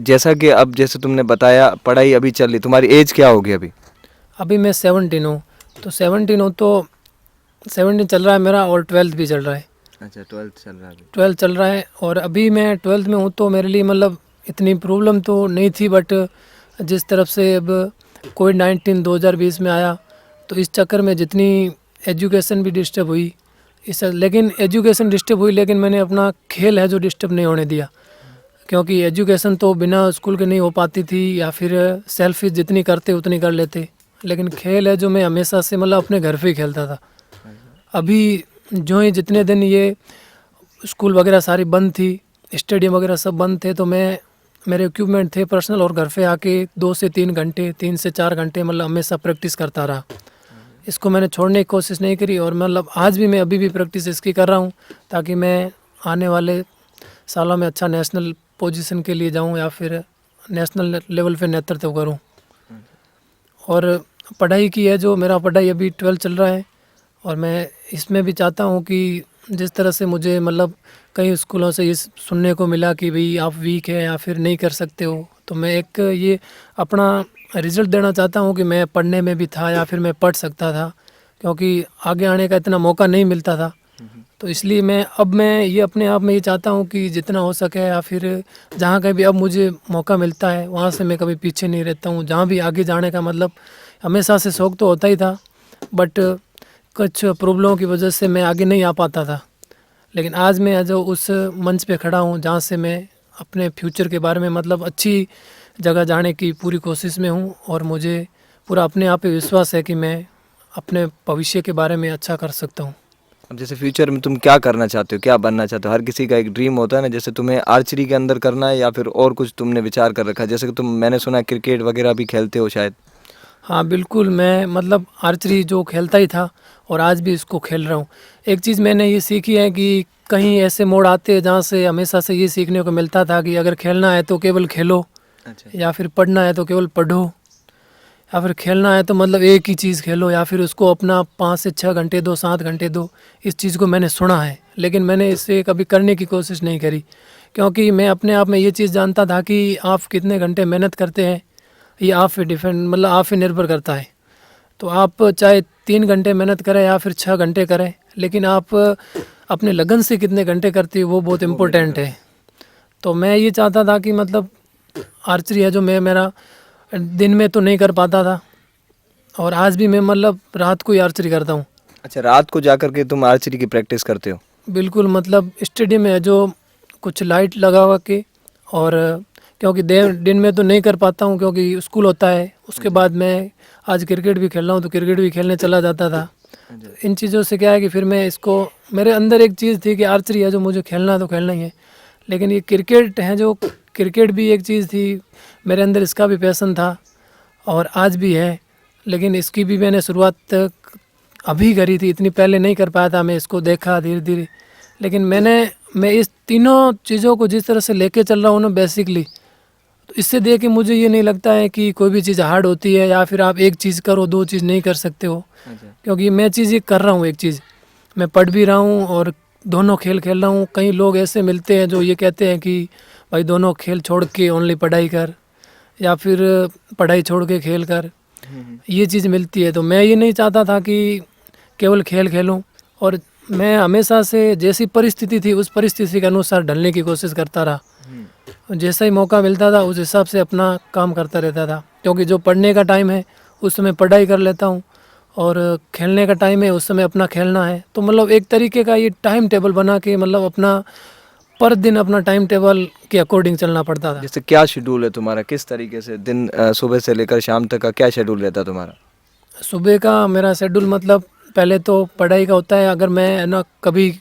जैसा कि अब जैसे तुमने बताया पढ़ाई अभी चल रही, तुम्हारी एज क्या होगी अभी? अभी मैं 17 हूँ। तो 17 हूँ तो 17 चल रहा है मेरा, और 12th भी चल रहा है। अच्छा, 12th चल रहा है। 12th चल रहा है और अभी मैं 12th में हूँ। तो मेरे लिए मतलब इतनी प्रॉब्लम तो नहीं थी, बट जिस तरफ से अब कोविड-19 2020 में आया तो इस चक्कर में जितनी एजुकेशन भी डिस्टर्ब हुई लेकिन एजुकेशन डिस्टर्ब हुई, लेकिन मैंने अपना खेल है जो डिस्टर्ब नहीं होने दिया। क्योंकि एजुकेशन तो बिना स्कूल के नहीं हो पाती थी, या फिर सेल्फी जितनी करते उतनी कर लेते। लेकिन खेल है जो मैं हमेशा से मतलब अपने घर पे ही खेलता था। अभी जो ही जितने दिन ये स्कूल वगैरह सारी बंद थी, स्टेडियम वगैरह सब बंद थे, तो मेरे इक्विपमेंट थे पर्सनल, और घर पे आके 2 से 3 घंटे 3 से 4 घंटे मतलब हमेशा प्रैक्टिस करता रहा। इसको मैंने छोड़ने की कोशिश नहीं करी। और मतलब आज भी मैं अभी भी प्रैक्टिस इसकी कर रहा हूँ, ताकि मैं आने वाले सालों में अच्छा नेशनल पोजीशन के लिए जाऊँ या फिर नेशनल लेवल पे नेतृत्व करूँ। और पढ़ाई की है, जो मेरा पढ़ाई अभी 12 चल रहा है, और मैं इसमें भी चाहता हूँ कि जिस तरह से मुझे मतलब कई स्कूलों से ये सुनने को मिला कि भाई आप वीक है या फिर नहीं कर सकते हो, तो मैं एक ये अपना रिज़ल्ट देना चाहता हूँ कि मैं पढ़ने में भी था या फिर मैं पढ़ सकता था, क्योंकि आगे आने का इतना मौका नहीं मिलता था। तो इसलिए मैं ये अपने आप में ये चाहता हूँ कि जितना हो सके या फिर जहाँ कहीं भी अब मुझे मौका मिलता है वहाँ से मैं कभी पीछे नहीं रहता हूँ, जहाँ भी आगे जाने का मतलब हमेशा से शौक़ तो होता ही था, बट कुछ प्रॉब्लमों की वजह से मैं आगे नहीं आ पाता था। लेकिन आज मैं जो उस मंच पे खड़ा हूँ जहाँ से मैं अपने फ्यूचर के बारे में मतलब अच्छी जगह जाने की पूरी कोशिश में हूँ, और मुझे पूरा अपने आप पे विश्वास है कि मैं अपने भविष्य के बारे में अच्छा कर सकता हूँ। अब जैसे फ्यूचर में तुम क्या करना चाहते हो, क्या बनना चाहते हो? हर किसी का एक ड्रीम होता है ना, जैसे तुम्हें आर्चरी के अंदर करना है या फिर और कुछ तुमने विचार कर रखा है? जैसे कि मैंने सुना है क्रिकेट वगैरह भी खेलते हो शायद। हाँ बिल्कुल, मैं मतलब आर्चरी जो खेलता ही था और आज भी इसको खेल रहा हूँ। एक चीज़ मैंने ये सीखी है कि कहीं ऐसे मोड़ आते हैं जहाँ से हमेशा से ये सीखने को मिलता था कि अगर खेलना है तो केवल खेलो, अच्छा। या फिर पढ़ना है तो केवल पढ़ो, या फिर खेलना है तो मतलब एक ही चीज़ खेलो, या फिर उसको अपना 5 से 6 घंटे दो, 7 घंटे दो। इस चीज़ को मैंने सुना है, लेकिन मैंने इसे कभी करने की कोशिश नहीं करी, क्योंकि मैं अपने आप में ये चीज़ जानता था कि आप कितने घंटे मेहनत करते हैं ये आप पे डिपेंड मतलब आप पे निर्भर करता है। तो आप चाहे 3 घंटे मेहनत करें या फिर 6 घंटे करें, लेकिन आप अपने लगन से कितने घंटे करते हो वो बहुत इम्पोर्टेंट है। तो मैं ये चाहता था कि मतलब आर्चरी है जो मेरा दिन में तो नहीं कर पाता था, और आज भी मैं मतलब रात को ही आर्चरी करता हूँ। अच्छा, रात को जाकर के तुम आर्चरी की प्रैक्टिस करते हो? बिल्कुल, मतलब स्टेडियम में है जो कुछ लाइट लगा हुआ के, और क्योंकि दिन में तो नहीं कर पाता हूँ क्योंकि स्कूल होता है, उसके बाद मैं आज क्रिकेट भी खेल रहा हूँ तो क्रिकेट भी खेलने चला जाता था। इन चीज़ों से क्या है कि फिर मैं इसको, मेरे अंदर एक चीज़ थी कि आर्चरी है जो मुझे खेलना तो खेलना ही है, लेकिन ये क्रिकेट है जो क्रिकेट भी एक चीज़ थी मेरे अंदर, इसका भी पैसन था और आज भी है, लेकिन इसकी भी मैंने शुरुआत अभी करी थी, इतनी पहले नहीं कर पाया था। मैं इसको देखा धीरे धीरे, लेकिन मैं इस तीनों चीज़ों को जिस तरह से लेके चल रहा हूँ ना बेसिकली, तो इससे देख के मुझे ये नहीं लगता है कि कोई भी चीज़ हार्ड होती है या फिर आप एक चीज़ करो दो चीज़ नहीं कर सकते हो। क्योंकि मैं चीज़ ये कर रहा हूँ, एक चीज़ मैं पढ़ भी रहा हूँ और दोनों खेल खेल रहा हूँ। कई लोग ऐसे मिलते हैं जो ये कहते हैं कि भाई दोनों खेल छोड़ के ओनली पढ़ाई कर, या फिर पढ़ाई छोड़ के खेल कर, ये चीज़ मिलती है। तो मैं ये नहीं चाहता था कि केवल खेल खेलूं, और मैं हमेशा से जैसी परिस्थिति थी उस परिस्थिति के अनुसार ढलने की कोशिश करता रहा। जैसा ही मौका मिलता था उस हिसाब से अपना काम करता रहता था, क्योंकि जो पढ़ने का टाइम है उस समय पढ़ाई कर लेता हूँ और खेलने का टाइम है उस समय अपना खेलना है। तो मतलब एक तरीके का ये टाइम टेबल बना के मतलब अपना पर दिन अपना टाइम टेबल के अकॉर्डिंग चलना पड़ता था। जैसे क्या शेड्यूल है तुम्हारा, किस तरीके से दिन सुबह से लेकर शाम तक का क्या शेड्यूल रहता है तुम्हारा? सुबह का मेरा शेड्यूल मतलब पहले तो पढ़ाई का होता है। अगर मैं ना कभी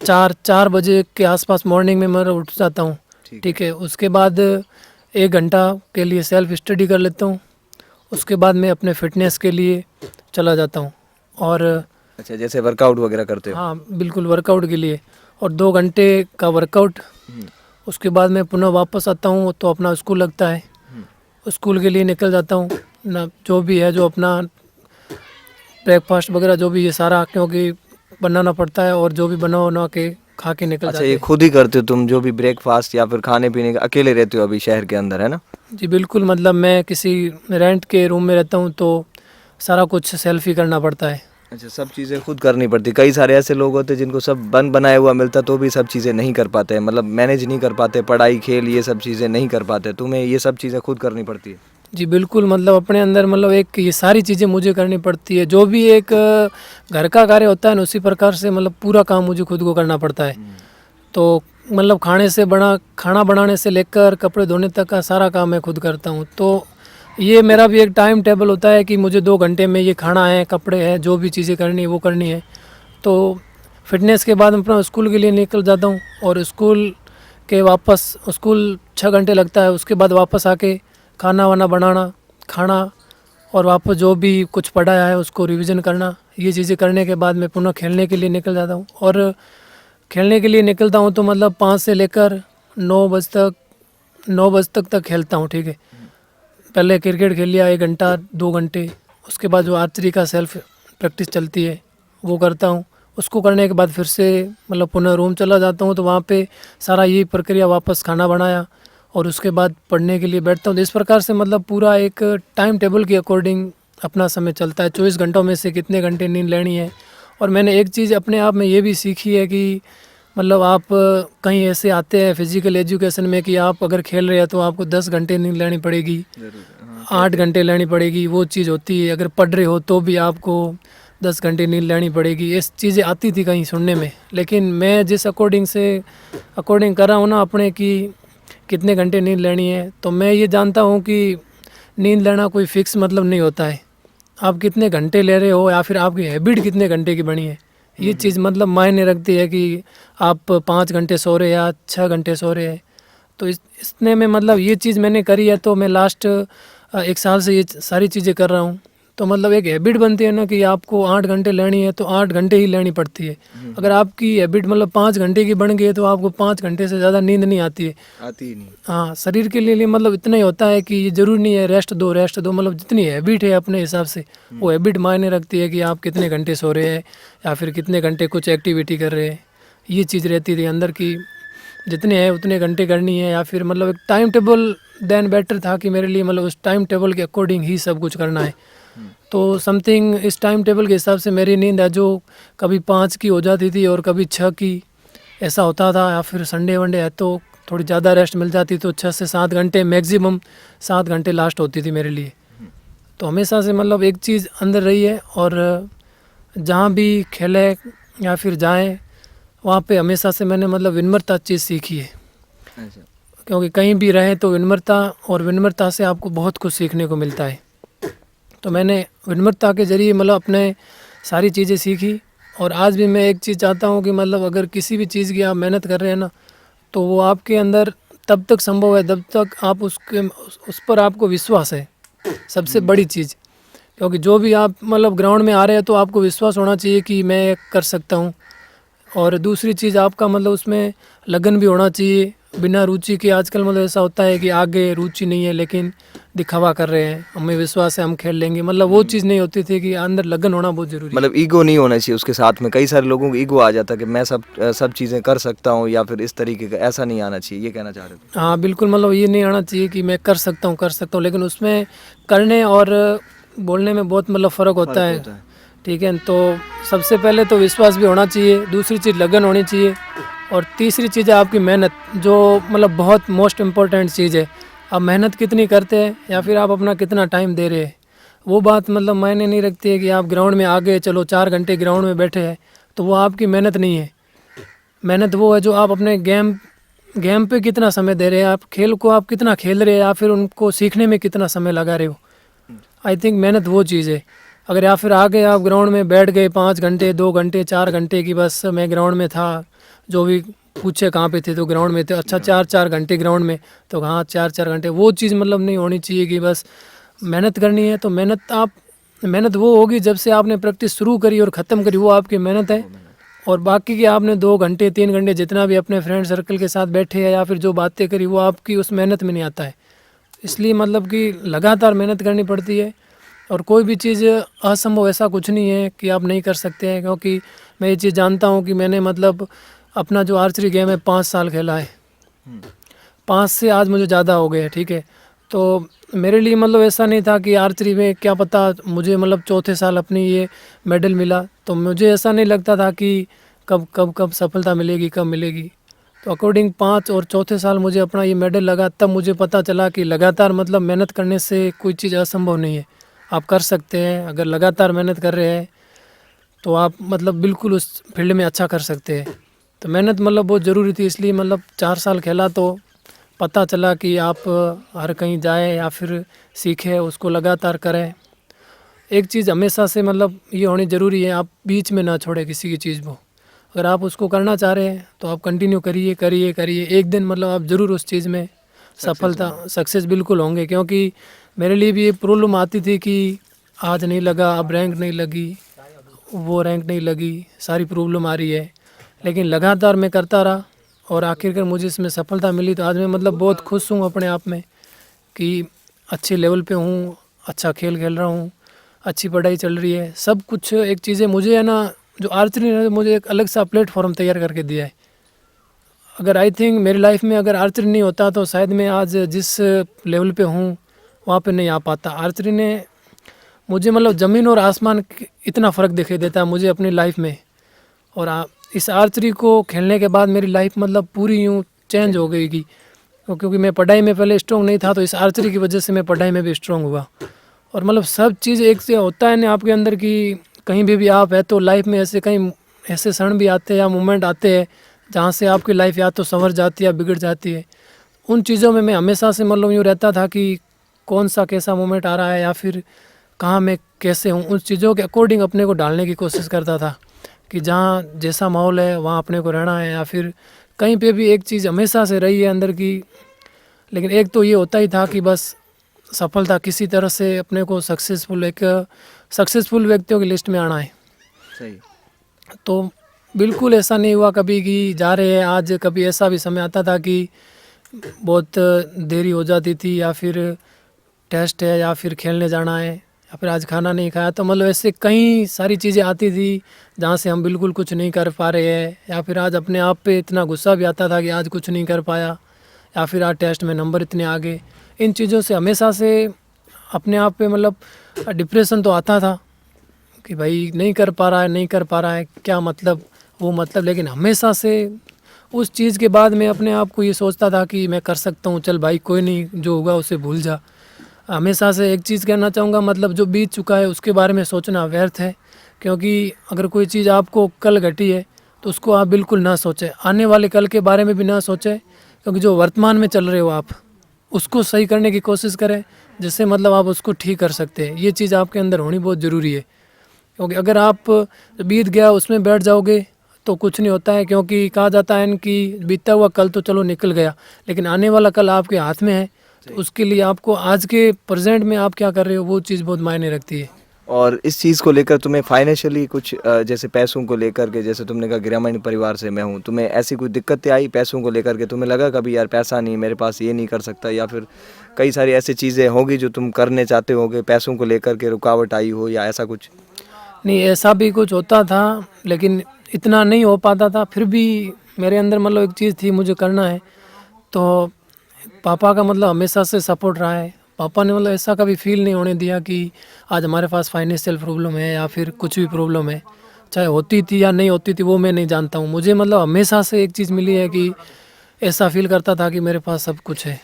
4 बजे के आसपास मॉर्निंग में मैं उठ जाता हूँ, ठीक है। उसके बाद 1 घंटा के लिए सेल्फ स्टडी कर लेता हूँ। उसके बाद मैं अपने फिटनेस के लिए चला जाता हूँ, और अच्छा, जैसे वर्कआउट वगैरह करते हो? हाँ बिल्कुल, वर्कआउट के लिए, और 2 घंटे का वर्कआउट। उसके बाद मैं पुनः वापस आता हूँ तो अपना स्कूल लगता है, स्कूल के लिए निकल जाता हूँ ना, जो भी है जो अपना ब्रेकफास्ट वगैरह जो भी ये सारा क्योंकि बनाना पड़ता है, और जो भी बना के खा के निकल अच्छा, जाते ये हैं। खुद ही करते हो तुम जो भी ब्रेकफास्ट या फिर खाने पीने का? अकेले रहते हो अभी शहर के अंदर, है ना? जी बिल्कुल, मतलब मैं किसी रेंट के रूम में रहता हूँ तो सारा कुछ सेल्फ ही करना पड़ता है। अच्छा, सब चीज़ें खुद करनी पड़ती। कई सारे ऐसे लोग होते हैं जिनको सब बन बनाया हुआ मिलता तो भी सब चीज़ें नहीं कर पाते, मतलब मैनेज नहीं कर पाते, पढ़ाई खेल ये सब चीज़ें नहीं कर पाते। तुम्हें ये सब चीज़ें खुद करनी पड़ती है? जी बिल्कुल, मतलब अपने अंदर मतलब एक ये सारी चीज़ें मुझे करनी पड़ती है। जो भी एक घर का कार्य होता है ना, उसी प्रकार से मतलब पूरा काम मुझे खुद को करना पड़ता है। तो मतलब खाना बनाने से लेकर कपड़े धोने तक का सारा काम मैं खुद करता हूँ। तो ये मेरा भी एक टाइम टेबल होता है कि मुझे 2 घंटे में ये खाना है, कपड़े हैं, जो भी चीज़ें करनी है वो करनी है। तो फिटनेस के बाद मैं अपना स्कूल के लिए निकल जाता हूँ, और स्कूल 6 घंटे लगता है। उसके बाद वापस आके खाना वाना बनाना, खाना, और वापस जो भी कुछ पढ़ाया है उसको रिवीजन करना। ये चीज़ें करने के बाद मैं पुनः खेलने के लिए निकल जाता हूँ, और खेलने के लिए निकलता हूँ तो मतलब 5 से लेकर 9 बजे तक खेलता हूँ, ठीक है। पहले क्रिकेट खेल लिया 1 घंटा 2 घंटे, उसके बाद जो आर्चरी का सेल्फ प्रैक्टिस चलती है वो करता हूँ। उसको करने के बाद फिर से मतलब पुनः रूम चला जाता हूँ, तो वहाँ पे सारा यही प्रक्रिया, वापस खाना बनाया और उसके बाद पढ़ने के लिए बैठता हूँ। तो इस प्रकार से मतलब पूरा एक टाइम टेबल के अकॉर्डिंग अपना समय चलता है। 24 घंटों में से कितने घंटे नींद लेनी है। और मैंने एक चीज़ अपने आप में ये भी सीखी है कि मतलब आप कहीं ऐसे आते हैं फिजिकल एजुकेशन में कि आप अगर खेल रहे हैं तो आपको 10 घंटे नींद लेनी पड़ेगी, 8 घंटे लेनी पड़ेगी, वो चीज़ होती है। अगर पढ़ रहे हो तो भी आपको 10 घंटे नींद लेनी पड़ेगी। ये चीज़ें आती थी कहीं सुनने में, लेकिन मैं जिस अकॉर्डिंग कर रहा हूँ ना अपने कि कितने घंटे नींद लेनी है, तो मैं ये जानता हूँ कि नींद लेना कोई फिक्स मतलब नहीं होता है। आप कितने घंटे ले रहे हो या फिर आपकी हैबिट कितने घंटे की बनी है, ये चीज़ मतलब मायने रखती है कि आप 5 घंटे सो रहे हैं या 6 घंटे सो रहे हैं। तो इसने में मतलब ये चीज़ मैंने करी है, तो मैं लास्ट 1 साल से ये सारी चीज़ें कर रहा हूँ। तो मतलब एक हैबिट बनती है ना कि आपको 8 घंटे लेनी है तो 8 घंटे ही लेनी पड़ती है। अगर आपकी हैबिट मतलब 5 घंटे की बन गई है तो आपको 5 घंटे से ज़्यादा नींद नहीं आती है। आती ही नहीं। हाँ, शरीर के लिए मतलब इतना ही होता है कि ये ज़रूरी नहीं है रेस्ट दो, मतलब जितनी हैबिट है अपने हिसाब से वो हैबिट मायने रखती है कि आप कितने घंटे सो रहे हैं या फिर कितने घंटे कुछ एक्टिविटी कर रहे हैं। ये चीज़ रहती थी अंदर की, जितने हैं उतने घंटे करनी है। या फिर मतलब एक टाइम टेबल देन बेटर था कि मेरे लिए मतलब उस टाइम टेबल के अकॉर्डिंग ही सब कुछ करना है। तो समथिंग इस टाइम टेबल के हिसाब से मेरी नींद है जो कभी 5 की हो जाती थी और कभी 6 की, ऐसा होता था। या फिर संडे वनडे है तो थोड़ी ज़्यादा रेस्ट मिल जाती, तो 6 से 7 घंटे मैक्सिमम 7 घंटे लास्ट होती थी मेरे लिए। तो हमेशा से मतलब एक चीज़ अंदर रही है, और जहाँ भी खेले या फिर जाएं वहाँ पे हमेशा से मैंने मतलब विनम्रता चीज़ सीखी है। अच्छा। क्योंकि कहीं भी रहें तो विनम्रता से आपको बहुत कुछ सीखने को मिलता है। तो मैंने विनम्रता के ज़रिए मतलब अपने सारी चीज़ें सीखी। और आज भी मैं एक चीज़ चाहता हूँ कि मतलब अगर किसी भी चीज़ की आप मेहनत कर रहे हैं ना, तो वो आपके अंदर तब तक संभव है जब तक आप उस पर आपको विश्वास है, सबसे बड़ी चीज़। क्योंकि जो भी आप मतलब ग्राउंड में आ रहे हैं तो आपको विश्वास होना चाहिए कि मैं कर सकता हूँ। और दूसरी चीज़ आपका मतलब उसमें लगन भी होना चाहिए, बिना रुचि के। आजकल मतलब ऐसा होता है कि आगे रुचि नहीं है लेकिन दिखावा कर रहे हैं, हमें विश्वास है हम खेल लेंगे, मतलब वो चीज़ नहीं होती थी कि अंदर लगन होना बहुत ज़रूरी है। मतलब ईगो नहीं होना चाहिए उसके साथ में। कई सारे लोगों को ईगो आ जाता है कि मैं सब चीज़ें कर सकता हूँ या फिर इस तरीके का, ऐसा नहीं आना चाहिए, ये कहना चाह रहे थे। हाँ बिल्कुल, मतलब ये नहीं आना चाहिए कि मैं कर सकता हूँ, लेकिन उसमें करने और बोलने में बहुत मतलब फ़र्क होता है। ठीक है, तो सबसे पहले तो विश्वास भी होना चाहिए, दूसरी चीज़ लगन होनी चाहिए, और तीसरी चीज़ है आपकी मेहनत, जो मतलब बहुत मोस्ट इम्पोर्टेंट चीज़ है। आप मेहनत कितनी करते हैं या फिर आप अपना कितना टाइम दे रहे हैं, वो बात मतलब मायने नहीं रखती है कि आप ग्राउंड में आ गए, चलो 4 घंटे ग्राउंड में बैठे हैं, तो वो आपकी मेहनत नहीं है। मेहनत वो है जो आप अपने गेम पे कितना समय दे रहे हैं, आप खेल को आप कितना खेल रहे हैं या फिर उनको सीखने में कितना समय लगा रहे हो। आई थिंक मेहनत वो चीज़ है। अगर या फिर आगे आप ग्राउंड में बैठ गए 5 घंटे 2 घंटे 4 घंटे की, बस मैं ग्राउंड में था, जो भी पूछे कहाँ पे थे तो ग्राउंड में थे, अच्छा 4 घंटे ग्राउंड में, तो हाँ 4 घंटे, वो चीज़ मतलब नहीं होनी चाहिए कि बस मेहनत करनी है। तो मेहनत वो होगी जब से आपने प्रैक्टिस शुरू करी और ख़त्म करी, वो आपकी मेहनत है। और बाकी की आपने 2 घंटे 3 घंटे जितना भी अपने फ्रेंड सर्कल के साथ बैठे हैं या फिर जो बातें करी, वो आपकी उस मेहनत में नहीं आता है। इसलिए मतलब कि लगातार मेहनत करनी पड़ती है, और कोई भी चीज़ असंभव ऐसा कुछ नहीं है कि आप नहीं कर सकते हैं। क्योंकि मैं ये चीज़ जानता हूँ कि मैंने मतलब अपना जो आर्चरी गेम है 5 साल खेला है, 5 से आज मुझे ज़्यादा हो गए, ठीक है। तो मेरे लिए मतलब ऐसा नहीं था कि आर्चरी में क्या पता मुझे मतलब चौथे साल अपनी ये मेडल मिला, तो मुझे ऐसा नहीं लगता था कि कब सफलता मिलेगी, कब मिलेगी। तो अकॉर्डिंग 5 और चौथे साल मुझे अपना ये मेडल लगा, तब मुझे पता चला कि लगातार मतलब मेहनत करने से कोई चीज़ असंभव नहीं है, आप कर सकते हैं। अगर लगातार मेहनत कर रहे हैं तो आप मतलब बिल्कुल उस फील्ड में अच्छा कर सकते हैं। तो मेहनत मतलब बहुत ज़रूरी थी, इसलिए मतलब 4 साल खेला तो पता चला कि आप हर कहीं जाए या फिर सीखे, उसको लगातार करें। एक चीज़ हमेशा से मतलब ये होनी ज़रूरी है, आप बीच में ना छोड़े किसी की चीज़ को। अगर आप उसको करना चाह रहे हैं तो आप कंटिन्यू करिए करिए करिए, एक दिन मतलब आप ज़रूर उस चीज़ में सक्सेस बिल्कुल होंगे। क्योंकि मेरे लिए भी ये प्रॉब्लम आती थी कि आज नहीं लगा, अब रैंक नहीं लगी, वो रैंक नहीं लगी, सारी प्रॉब्लम आ रही है। लेकिन लगातार मैं करता रहा और आखिरकार मुझे इसमें सफलता मिली। तो आज मैं मतलब बहुत खुश हूँ अपने आप में कि अच्छे लेवल पे हूँ, अच्छा खेल खेल रहा हूँ, अच्छी पढ़ाई चल रही है, सब कुछ एक चीज़ें मुझे है ना, जो आर्चरी ने मुझे एक अलग सा प्लेटफॉर्म तैयार करके दिया है। अगर आई थिंक मेरी लाइफ में अगर आर्चरी नहीं होता तो शायद मैं आज जिस लेवल पे हूँ वहाँ पे नहीं आ पाता। आर्चरी ने मुझे मतलब ज़मीन और आसमान इतना फ़र्क दिखाई देता है मुझे अपनी लाइफ में। और इस आर्चरी को खेलने के बाद मेरी लाइफ मतलब पूरी यूँ चेंज हो गई कि क्योंकि मैं पढ़ाई में पहले स्ट्रॉन्ग नहीं था, तो इस आर्चरी की वजह से मैं पढ़ाई में भी स्ट्रॉन्ग हुआ। और मतलब सब चीज़ एक से होता है ना आपके अंदर कि कहीं भी आप है तो लाइफ में ऐसे कहीं ऐसे क्षण भी आते हैं या मोमेंट आते हैं जहाँ से आपकी लाइफ या तो संवर जाती है या बिगड़ जाती है। उन चीज़ों में मैं हमेशा से मतलब यूँ रहता था कि कौन सा कैसा मोमेंट आ रहा है या फिर कहाँ मैं कैसे हूँ, उन चीज़ों के अकॉर्डिंग अपने को डालने की कोशिश करता था कि जहाँ जैसा माहौल है वहाँ अपने को रहना है। या फिर कहीं पे भी एक चीज़ हमेशा से रही है अंदर की, लेकिन एक तो ये होता ही था कि बस सफलता किसी तरह से अपने को सक्सेसफुल व्यक्तियों की लिस्ट में आना है। सही। तो बिल्कुल ऐसा नहीं हुआ कभी कि जा रहे हैं आज, कभी ऐसा भी समय आता था कि बहुत देरी हो जाती थी या फिर टेस्ट है या फिर खेलने जाना है या फिर आज खाना नहीं खाया, तो मतलब ऐसे कई सारी चीज़ें आती थी जहाँ से हम बिल्कुल कुछ नहीं कर पा रहे हैं। या फिर आज अपने आप पे इतना गुस्सा भी आता था कि आज कुछ नहीं कर पाया या फिर आज टेस्ट में नंबर इतने आ गए। इन चीज़ों से हमेशा से अपने आप पे मतलब डिप्रेशन तो आता था कि भाई नहीं कर पा रहा है, नहीं कर पा रहा है, क्या मतलब वो मतलब। लेकिन हमेशा से उस चीज़ के बाद मैं अपने आप को ये सोचता था कि मैं कर सकता हूँ, चल भाई कोई नहीं, जो होगा उसे भूल जा। हमेशा से एक चीज़ कहना चाहूँगा, मतलब जो बीत चुका है उसके बारे में सोचना व्यर्थ है। क्योंकि अगर कोई चीज़ आपको कल घटी है तो उसको आप बिल्कुल ना सोचें, आने वाले कल के बारे में भी ना सोचें, क्योंकि जो वर्तमान में चल रहे हो आप उसको सही करने की कोशिश करें, जिससे मतलब आप उसको ठीक कर सकते हैं। ये चीज़ आपके अंदर होनी बहुत ज़रूरी है। क्योंकि अगर आप बीत गया उसमें बैठ जाओगे तो कुछ नहीं होता है। क्योंकि कहा जाता है कि बीता हुआ कल तो चलो निकल गया, लेकिन आने वाला कल आपके हाथ में है, तो उसके लिए आपको आज के प्रेजेंट में आप क्या कर रहे हो वो चीज़ बहुत मायने रखती है। और इस चीज़ को लेकर तुम्हें फाइनेंशियली कुछ जैसे पैसों को लेकर के, जैसे तुमने कहा ग्रामीण परिवार से मैं हूँ, तुम्हें ऐसी कोई दिक्कतें आई पैसों को लेकर के? तुम्हें लगा कभी यार पैसा नहीं मेरे पास, ये नहीं कर सकता? या फिर कई सारी ऐसी चीज़ें होगी जो तुम करने चाहते होगे, पैसों को लेकर के रुकावट आई हो या ऐसा कुछ? नहीं, ऐसा भी कुछ होता था लेकिन इतना नहीं हो पाता था। फिर भी मेरे अंदर मतलब एक चीज़ थी, मुझे करना है। तो पापा का मतलब हमेशा से सपोर्ट रहा है। पापा ने मतलब ऐसा कभी फील नहीं होने दिया कि आज हमारे पास फाइनेंशियल प्रॉब्लम है या फिर कुछ भी प्रॉब्लम है। चाहे होती थी या नहीं होती थी वो मैं नहीं जानता हूँ। मुझे मतलब हमेशा से एक चीज़ मिली है कि ऐसा फील करता था कि मेरे पास सब कुछ है।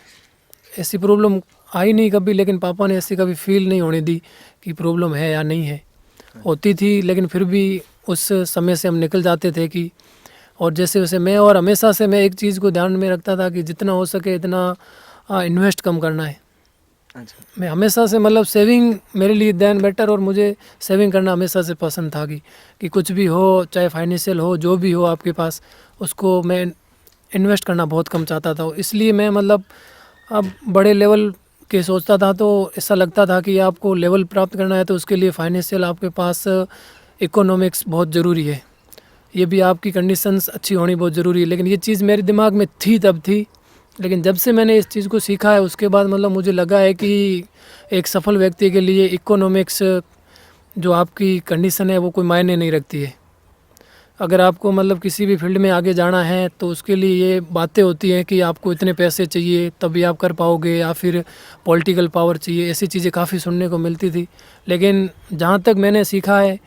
ऐसी प्रॉब्लम आई नहीं कभी, लेकिन पापा ने ऐसी कभी फील नहीं होने दी कि प्रॉब्लम है या नहीं है। होती थी लेकिन फिर भी उस समय से हम निकल जाते थे कि और जैसे वैसे मैं, और हमेशा से मैं एक चीज़ को ध्यान में रखता था कि जितना हो सके इतना इन्वेस्ट कम करना है। अच्छा। मैं हमेशा से मतलब सेविंग मेरे लिए देन बेटर, और मुझे सेविंग करना हमेशा से पसंद था कि कुछ भी हो, चाहे फाइनेंशियल हो, जो भी हो आपके पास, उसको मैं इन्वेस्ट करना बहुत कम चाहता था। इसलिए मैं मतलब अब बड़े लेवल के सोचता था, तो ऐसा लगता था कि आपको लेवल प्राप्त करना है तो उसके लिए फाइनेंशियल आपके पास इकोनॉमिक्स बहुत ज़रूरी है। ये भी आपकी कंडीशंस अच्छी होनी बहुत ज़रूरी है। लेकिन ये चीज़ मेरे दिमाग में थी तब थी, लेकिन जब से मैंने इस चीज़ को सीखा है उसके बाद मतलब मुझे लगा है कि एक सफल व्यक्ति के लिए इकोनॉमिक्स जो आपकी कंडीशन है वो कोई मायने नहीं रखती है। अगर आपको मतलब किसी भी फील्ड में आगे जाना है तो उसके लिए ये बातें होती हैं कि आपको इतने पैसे चाहिए तभी आप कर पाओगे, या फिर पॉलिटिकल पावर चाहिए, ऐसी चीज़ें काफ़ी सुनने को मिलती थी। लेकिन जहाँ तक मैंने सीखा है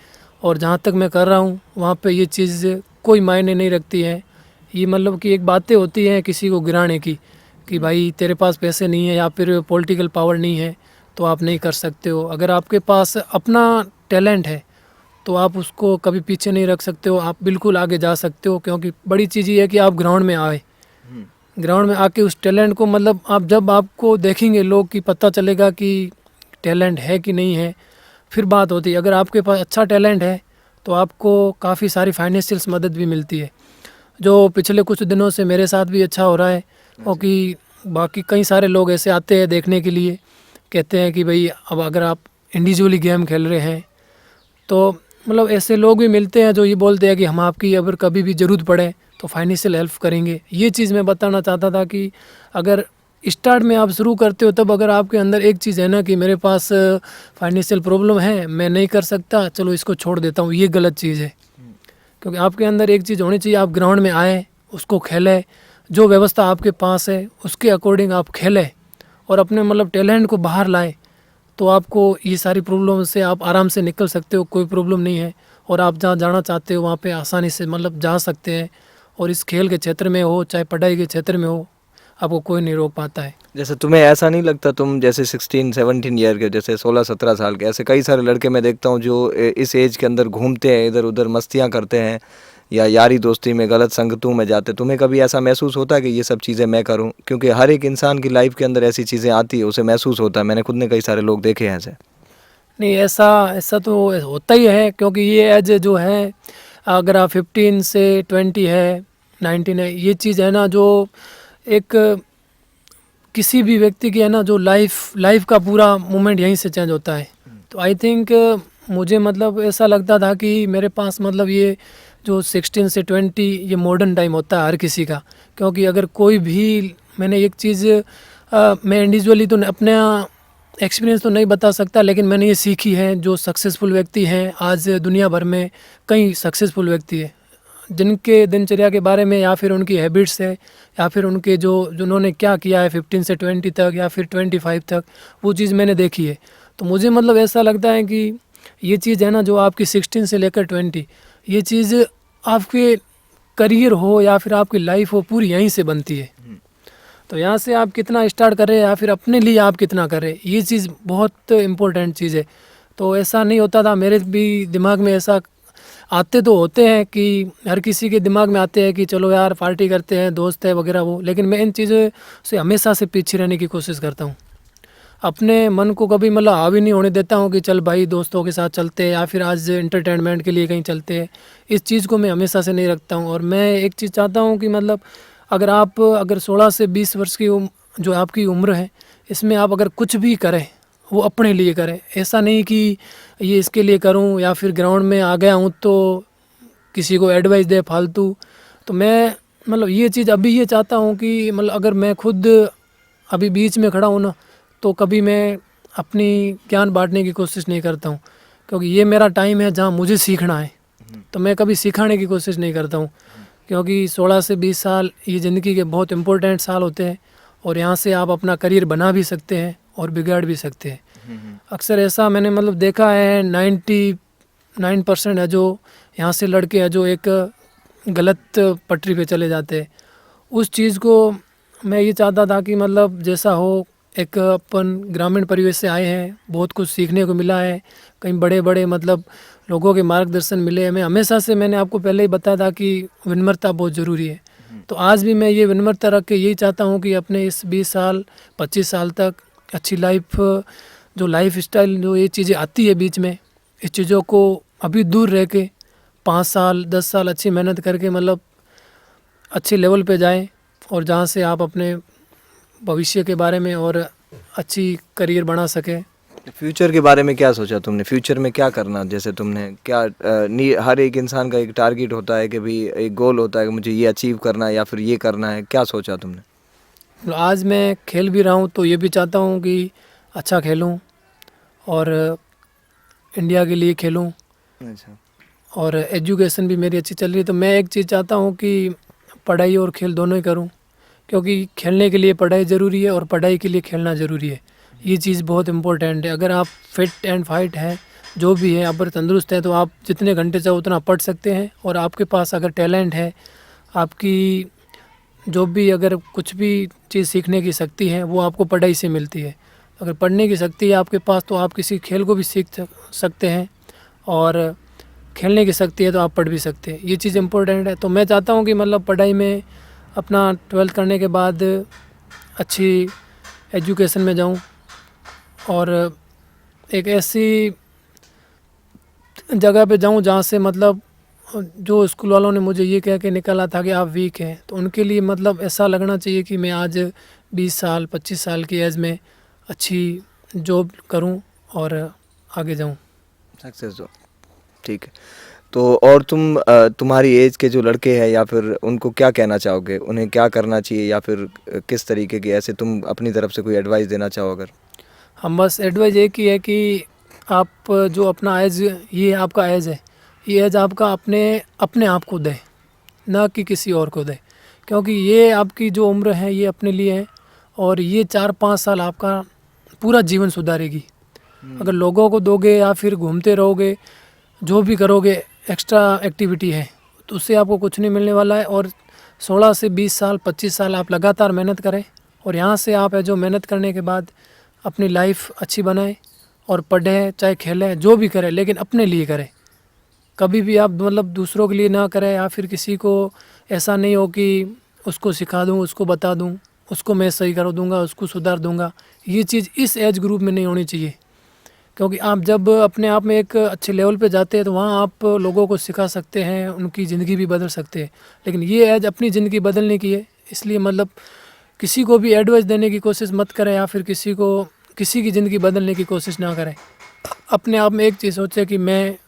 और जहाँ तक मैं कर रहा हूँ वहाँ पे ये चीज़ कोई मायने नहीं रखती है। ये मतलब कि एक बातें होती हैं किसी को गिराने की कि भाई तेरे पास पैसे नहीं है या फिर पॉलिटिकल पावर नहीं है तो आप नहीं कर सकते हो। अगर आपके पास अपना टैलेंट है तो आप उसको कभी पीछे नहीं रख सकते हो, आप बिल्कुल आगे जा सकते हो। क्योंकि बड़ी चीज़ ये है कि आप ग्राउंड में आए, ग्राउंड में आके उस टैलेंट को मतलब आप जब आपको देखेंगे लोग कि पता चलेगा कि टैलेंट है कि नहीं है, फिर बात होती है। अगर आपके पास अच्छा टैलेंट है तो आपको काफ़ी सारी फाइनेंशियल मदद भी मिलती है, जो पिछले कुछ दिनों से मेरे साथ भी अच्छा हो रहा है। क्योंकि बाकी कई सारे लोग ऐसे आते हैं देखने के लिए, कहते हैं कि भाई अब अगर आप इंडिविजुअली गेम खेल रहे हैं तो मतलब ऐसे लोग भी मिलते हैं जो ये बोलते हैं कि हम आपकी अगर कभी भी ज़रूरत पड़े तो फाइनेंशियल हेल्प करेंगे। ये चीज़ मैं बताना चाहता था कि अगर स्टार्ट में आप शुरू करते हो तब अगर आपके अंदर एक चीज़ है ना कि मेरे पास फाइनेंशियल प्रॉब्लम है, मैं नहीं कर सकता, चलो इसको छोड़ देता हूँ, ये गलत चीज़ है। क्योंकि आपके अंदर एक चीज़ होनी चाहिए, आप ग्राउंड में आए, उसको खेलें, जो व्यवस्था आपके पास है उसके अकॉर्डिंग आप खेलें और अपने मतलब टैलेंट को बाहर लाए, तो आपको ये सारी प्रॉब्लम से आप आराम से निकल सकते हो, कोई प्रॉब्लम नहीं है। और आप जहाँ जाना चाहते हो वहाँ पे आसानी से मतलब जा सकते हैं। और इस खेल के क्षेत्र में हो चाहे पढ़ाई के क्षेत्र में हो, आपको कोई नहीं रोक पाता है। जैसे तुम्हें ऐसा नहीं लगता, तुम जैसे 16-17 ईयर के, जैसे 16-17 साल के, ऐसे कई सारे लड़के मैं देखता हूँ जो इस एज के अंदर घूमते हैं, इधर उधर मस्तियाँ करते हैं या यारी दोस्ती में गलत संगतों में जाते। तुम्हें कभी ऐसा महसूस होता है कि ये सब चीज़ें मैं करूँ? क्योंकि हर एक इंसान की लाइफ के अंदर ऐसी चीज़ें आती है, उसे महसूस होता है। मैंने खुद ने कई सारे लोग देखे हैं ऐसे। नहीं, ऐसा ऐसा तो होता ही है, क्योंकि ये एज जो है, अगर आप 15 से 20 है, 19 है, ये चीज़ है ना जो एक किसी भी व्यक्ति की है ना, जो लाइफ का पूरा मोमेंट यहीं से चेंज होता है। तो आई थिंक मुझे मतलब ऐसा लगता था कि मेरे पास मतलब ये जो 16 से 20 ये मॉडर्न टाइम होता है हर किसी का। क्योंकि अगर कोई भी, मैंने एक चीज़ मैं इंडिविजुअली तो अपना एक्सपीरियंस तो नहीं बता सकता, लेकिन मैंने ये सीखी है, जो सक्सेसफुल व्यक्ति हैं आज दुनिया भर में, कई सक्सेसफुल व्यक्ति हैं जिनके दिनचर्या के बारे में या फिर उनकी हैबिट्स है या फिर उनके जो जिन्होंने क्या किया है 15 से 20 तक या फिर 25 तक, वो चीज़ मैंने देखी है। तो मुझे मतलब ऐसा लगता है कि ये चीज़ है ना जो आपकी 16 से लेकर 20, ये चीज़ आपके करियर हो या फिर आपकी लाइफ हो, पूरी यहीं से बनती है। तो यहाँ से आप कितना स्टार्ट करें या फिर अपने लिए आप कितना करें, ये चीज़ बहुत इम्पोर्टेंट चीज़ है। तो ऐसा नहीं होता था, मेरे भी दिमाग में ऐसा आते तो होते हैं कि हर किसी के दिमाग में आते हैं कि चलो यार पार्टी करते हैं, दोस्त है वगैरह वो, लेकिन मैं इन चीज़ों से हमेशा से पीछे रहने की कोशिश करता हूँ। अपने मन को कभी मतलब हावी नहीं होने देता हूँ कि चल भाई दोस्तों के साथ चलते हैं या फिर आज एंटरटेनमेंट के लिए कहीं चलते हैं। इस चीज़ को मैं हमेशा से नहीं रखता हूँ। और मैं एक चीज़ चाहता हूँ कि मतलब अगर 16 से 20 वर्ष की जो आपकी उम्र है, इसमें आप अगर कुछ भी करें वो अपने लिए करें। ऐसा नहीं कि ये इसके लिए करूं या फिर ग्राउंड में आ गया हूं तो किसी को एडवाइस दे फालतू। तो मैं मतलब ये चीज़ अभी ये चाहता हूं कि मतलब अगर मैं खुद अभी बीच में खड़ा हूं ना, तो कभी मैं अपनी ज्ञान बांटने की कोशिश नहीं करता हूं, क्योंकि ये मेरा टाइम है जहां मुझे सीखना है। तो मैं कभी सिखाने की कोशिश नहीं करता हूं, क्योंकि 16 से 20 साल ये ज़िंदगी के बहुत इम्पोर्टेंट साल होते हैं और यहाँ से आप अपना करियर बना भी सकते हैं और बिगाड़ भी सकते हैं। अक्सर ऐसा मैंने मतलब देखा है, 99% है जो यहाँ से लड़के हैं जो एक गलत पटरी पे चले जाते हैं। उस चीज़ को मैं ये चाहता था कि मतलब जैसा हो, एक अपन ग्रामीण परिवेश से आए हैं, बहुत कुछ सीखने को मिला है, कई बड़े बड़े मतलब लोगों के मार्गदर्शन मिले हैं। मैं हमेशा से, मैंने आपको पहले ही बताया था कि विनम्रता बहुत ज़रूरी है। तो आज भी मैं ये विनम्रता रख के यही चाहता हूँ कि अपने इस 20 साल 25 साल तक अच्छी लाइफ, जो लाइफ स्टाइल जो ये चीज़ें आती है बीच में, इस चीज़ों को अभी दूर रह के 5 साल 10 साल अच्छी मेहनत करके मतलब अच्छे लेवल पे जाएं और जहाँ से आप अपने भविष्य के बारे में और अच्छी करियर बना सकें। फ्यूचर के बारे में क्या सोचा तुमने? फ्यूचर में क्या करना? जैसे तुमने क्या हर एक इंसान का एक टारगेट होता है कि भी एक गोल होता है कि मुझे ये अचीव करना है या फिर ये करना है, क्या सोचा तुमने? आज मैं खेल भी रहा हूँ तो ये भी चाहता हूँ कि अच्छा खेलूँ और इंडिया के लिए खेलूँ, अच्छा। और एजुकेशन भी मेरी अच्छी चल रही है। तो मैं एक चीज़ चाहता हूँ कि पढ़ाई और खेल दोनों ही करूँ, क्योंकि खेलने के लिए पढ़ाई ज़रूरी है और पढ़ाई के लिए खेलना ज़रूरी है। ये चीज़ बहुत इम्पोर्टेंट है। अगर आप फिट एंड फाइट हैं, जो भी है, आप अगर तंदुरुस्त हैं, तो आप जितने घंटे चाहो उतना पढ़ सकते हैं। और आपके पास अगर टैलेंट है, आपकी जो भी अगर कुछ भी चीज़ सीखने की शक्ति है, वो आपको पढ़ाई से मिलती है। अगर पढ़ने की शक्ति है आपके पास तो आप किसी खेल को भी सीख सकते हैं, और खेलने की शक्ति है तो आप पढ़ भी सकते हैं। ये चीज़ इम्पोर्टेंट है। तो मैं चाहता हूँ कि मतलब पढ़ाई में अपना 12th करने के बाद अच्छी एजुकेशन में जाऊँ और एक ऐसी जगह पे जाऊँ जहाँ से मतलब जो स्कूल वालों ने मुझे ये कह के निकाला था कि आप वीक हैं, तो उनके लिए मतलब ऐसा लगना चाहिए कि मैं आज 20 साल 25 साल की एज में अच्छी जॉब करूं और आगे जाऊं। सक्सेस हो, ठीक है। तो और तुम्हारी एज के जो लड़के हैं या फिर उनको क्या कहना चाहोगे, उन्हें क्या करना चाहिए या फिर किस तरीके की, ऐसे तुम अपनी तरफ से कोई एडवाइस देना चाहो अगर? हम बस एडवाइस एक ही है कि आप जो अपना एज, ये आपका एज है, ये एज आपका अपने अपने आप को दे, ना कि किसी और को दे, क्योंकि ये आपकी जो उम्र है ये अपने लिए है और ये 4-5 साल आपका पूरा जीवन सुधारेगी। अगर लोगों को दोगे या फिर घूमते रहोगे, जो भी करोगे एक्स्ट्रा एक्टिविटी है, तो उससे आपको कुछ नहीं मिलने वाला है। और 16 से 20 साल 25 साल आप लगातार मेहनत करें और यहाँ से आप है जो मेहनत करने के बाद अपनी लाइफ अच्छी बनाएं और पढ़ें, चाहे खेलें, जो भी करें, लेकिन अपने लिए करें। कभी भी आप मतलब दूसरों के लिए ना करें या फिर किसी को ऐसा नहीं हो कि उसको सिखा दूँ, उसको बता दूँ, उसको मैं सही कर दूँगा, उसको सुधार दूँगा। ये चीज़ इस एज ग्रुप में नहीं होनी चाहिए, क्योंकि आप जब अपने आप में एक अच्छे लेवल पे जाते हैं तो वहाँ आप लोगों को सिखा सकते हैं, उनकी ज़िंदगी भी बदल सकते हैं। लेकिन ये एज अपनी ज़िंदगी बदलने की है, इसलिए मतलब किसी को भी एडवाइस देने की कोशिश मत करें या फिर किसी की ज़िंदगी बदलने की कोशिश ना करें। अपने आप में एक चीज़ सोचें कि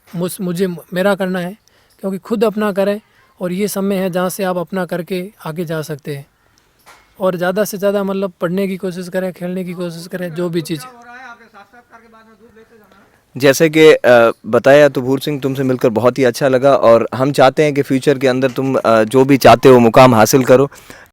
मुझे मेरा करना है, क्योंकि खुद अपना करें और ये समय है जहाँ से आप अपना करके आगे जा सकते हैं। और ज़्यादा से ज़्यादा मतलब पढ़ने की कोशिश करें, खेलने की कोशिश करें, जो भी चीज़। जैसे कि बताया तो भूर सिंह, तुमसे मिलकर बहुत ही अच्छा लगा और हम चाहते हैं कि फ्यूचर के अंदर तुम जो भी चाहते हो मुकाम हासिल करो।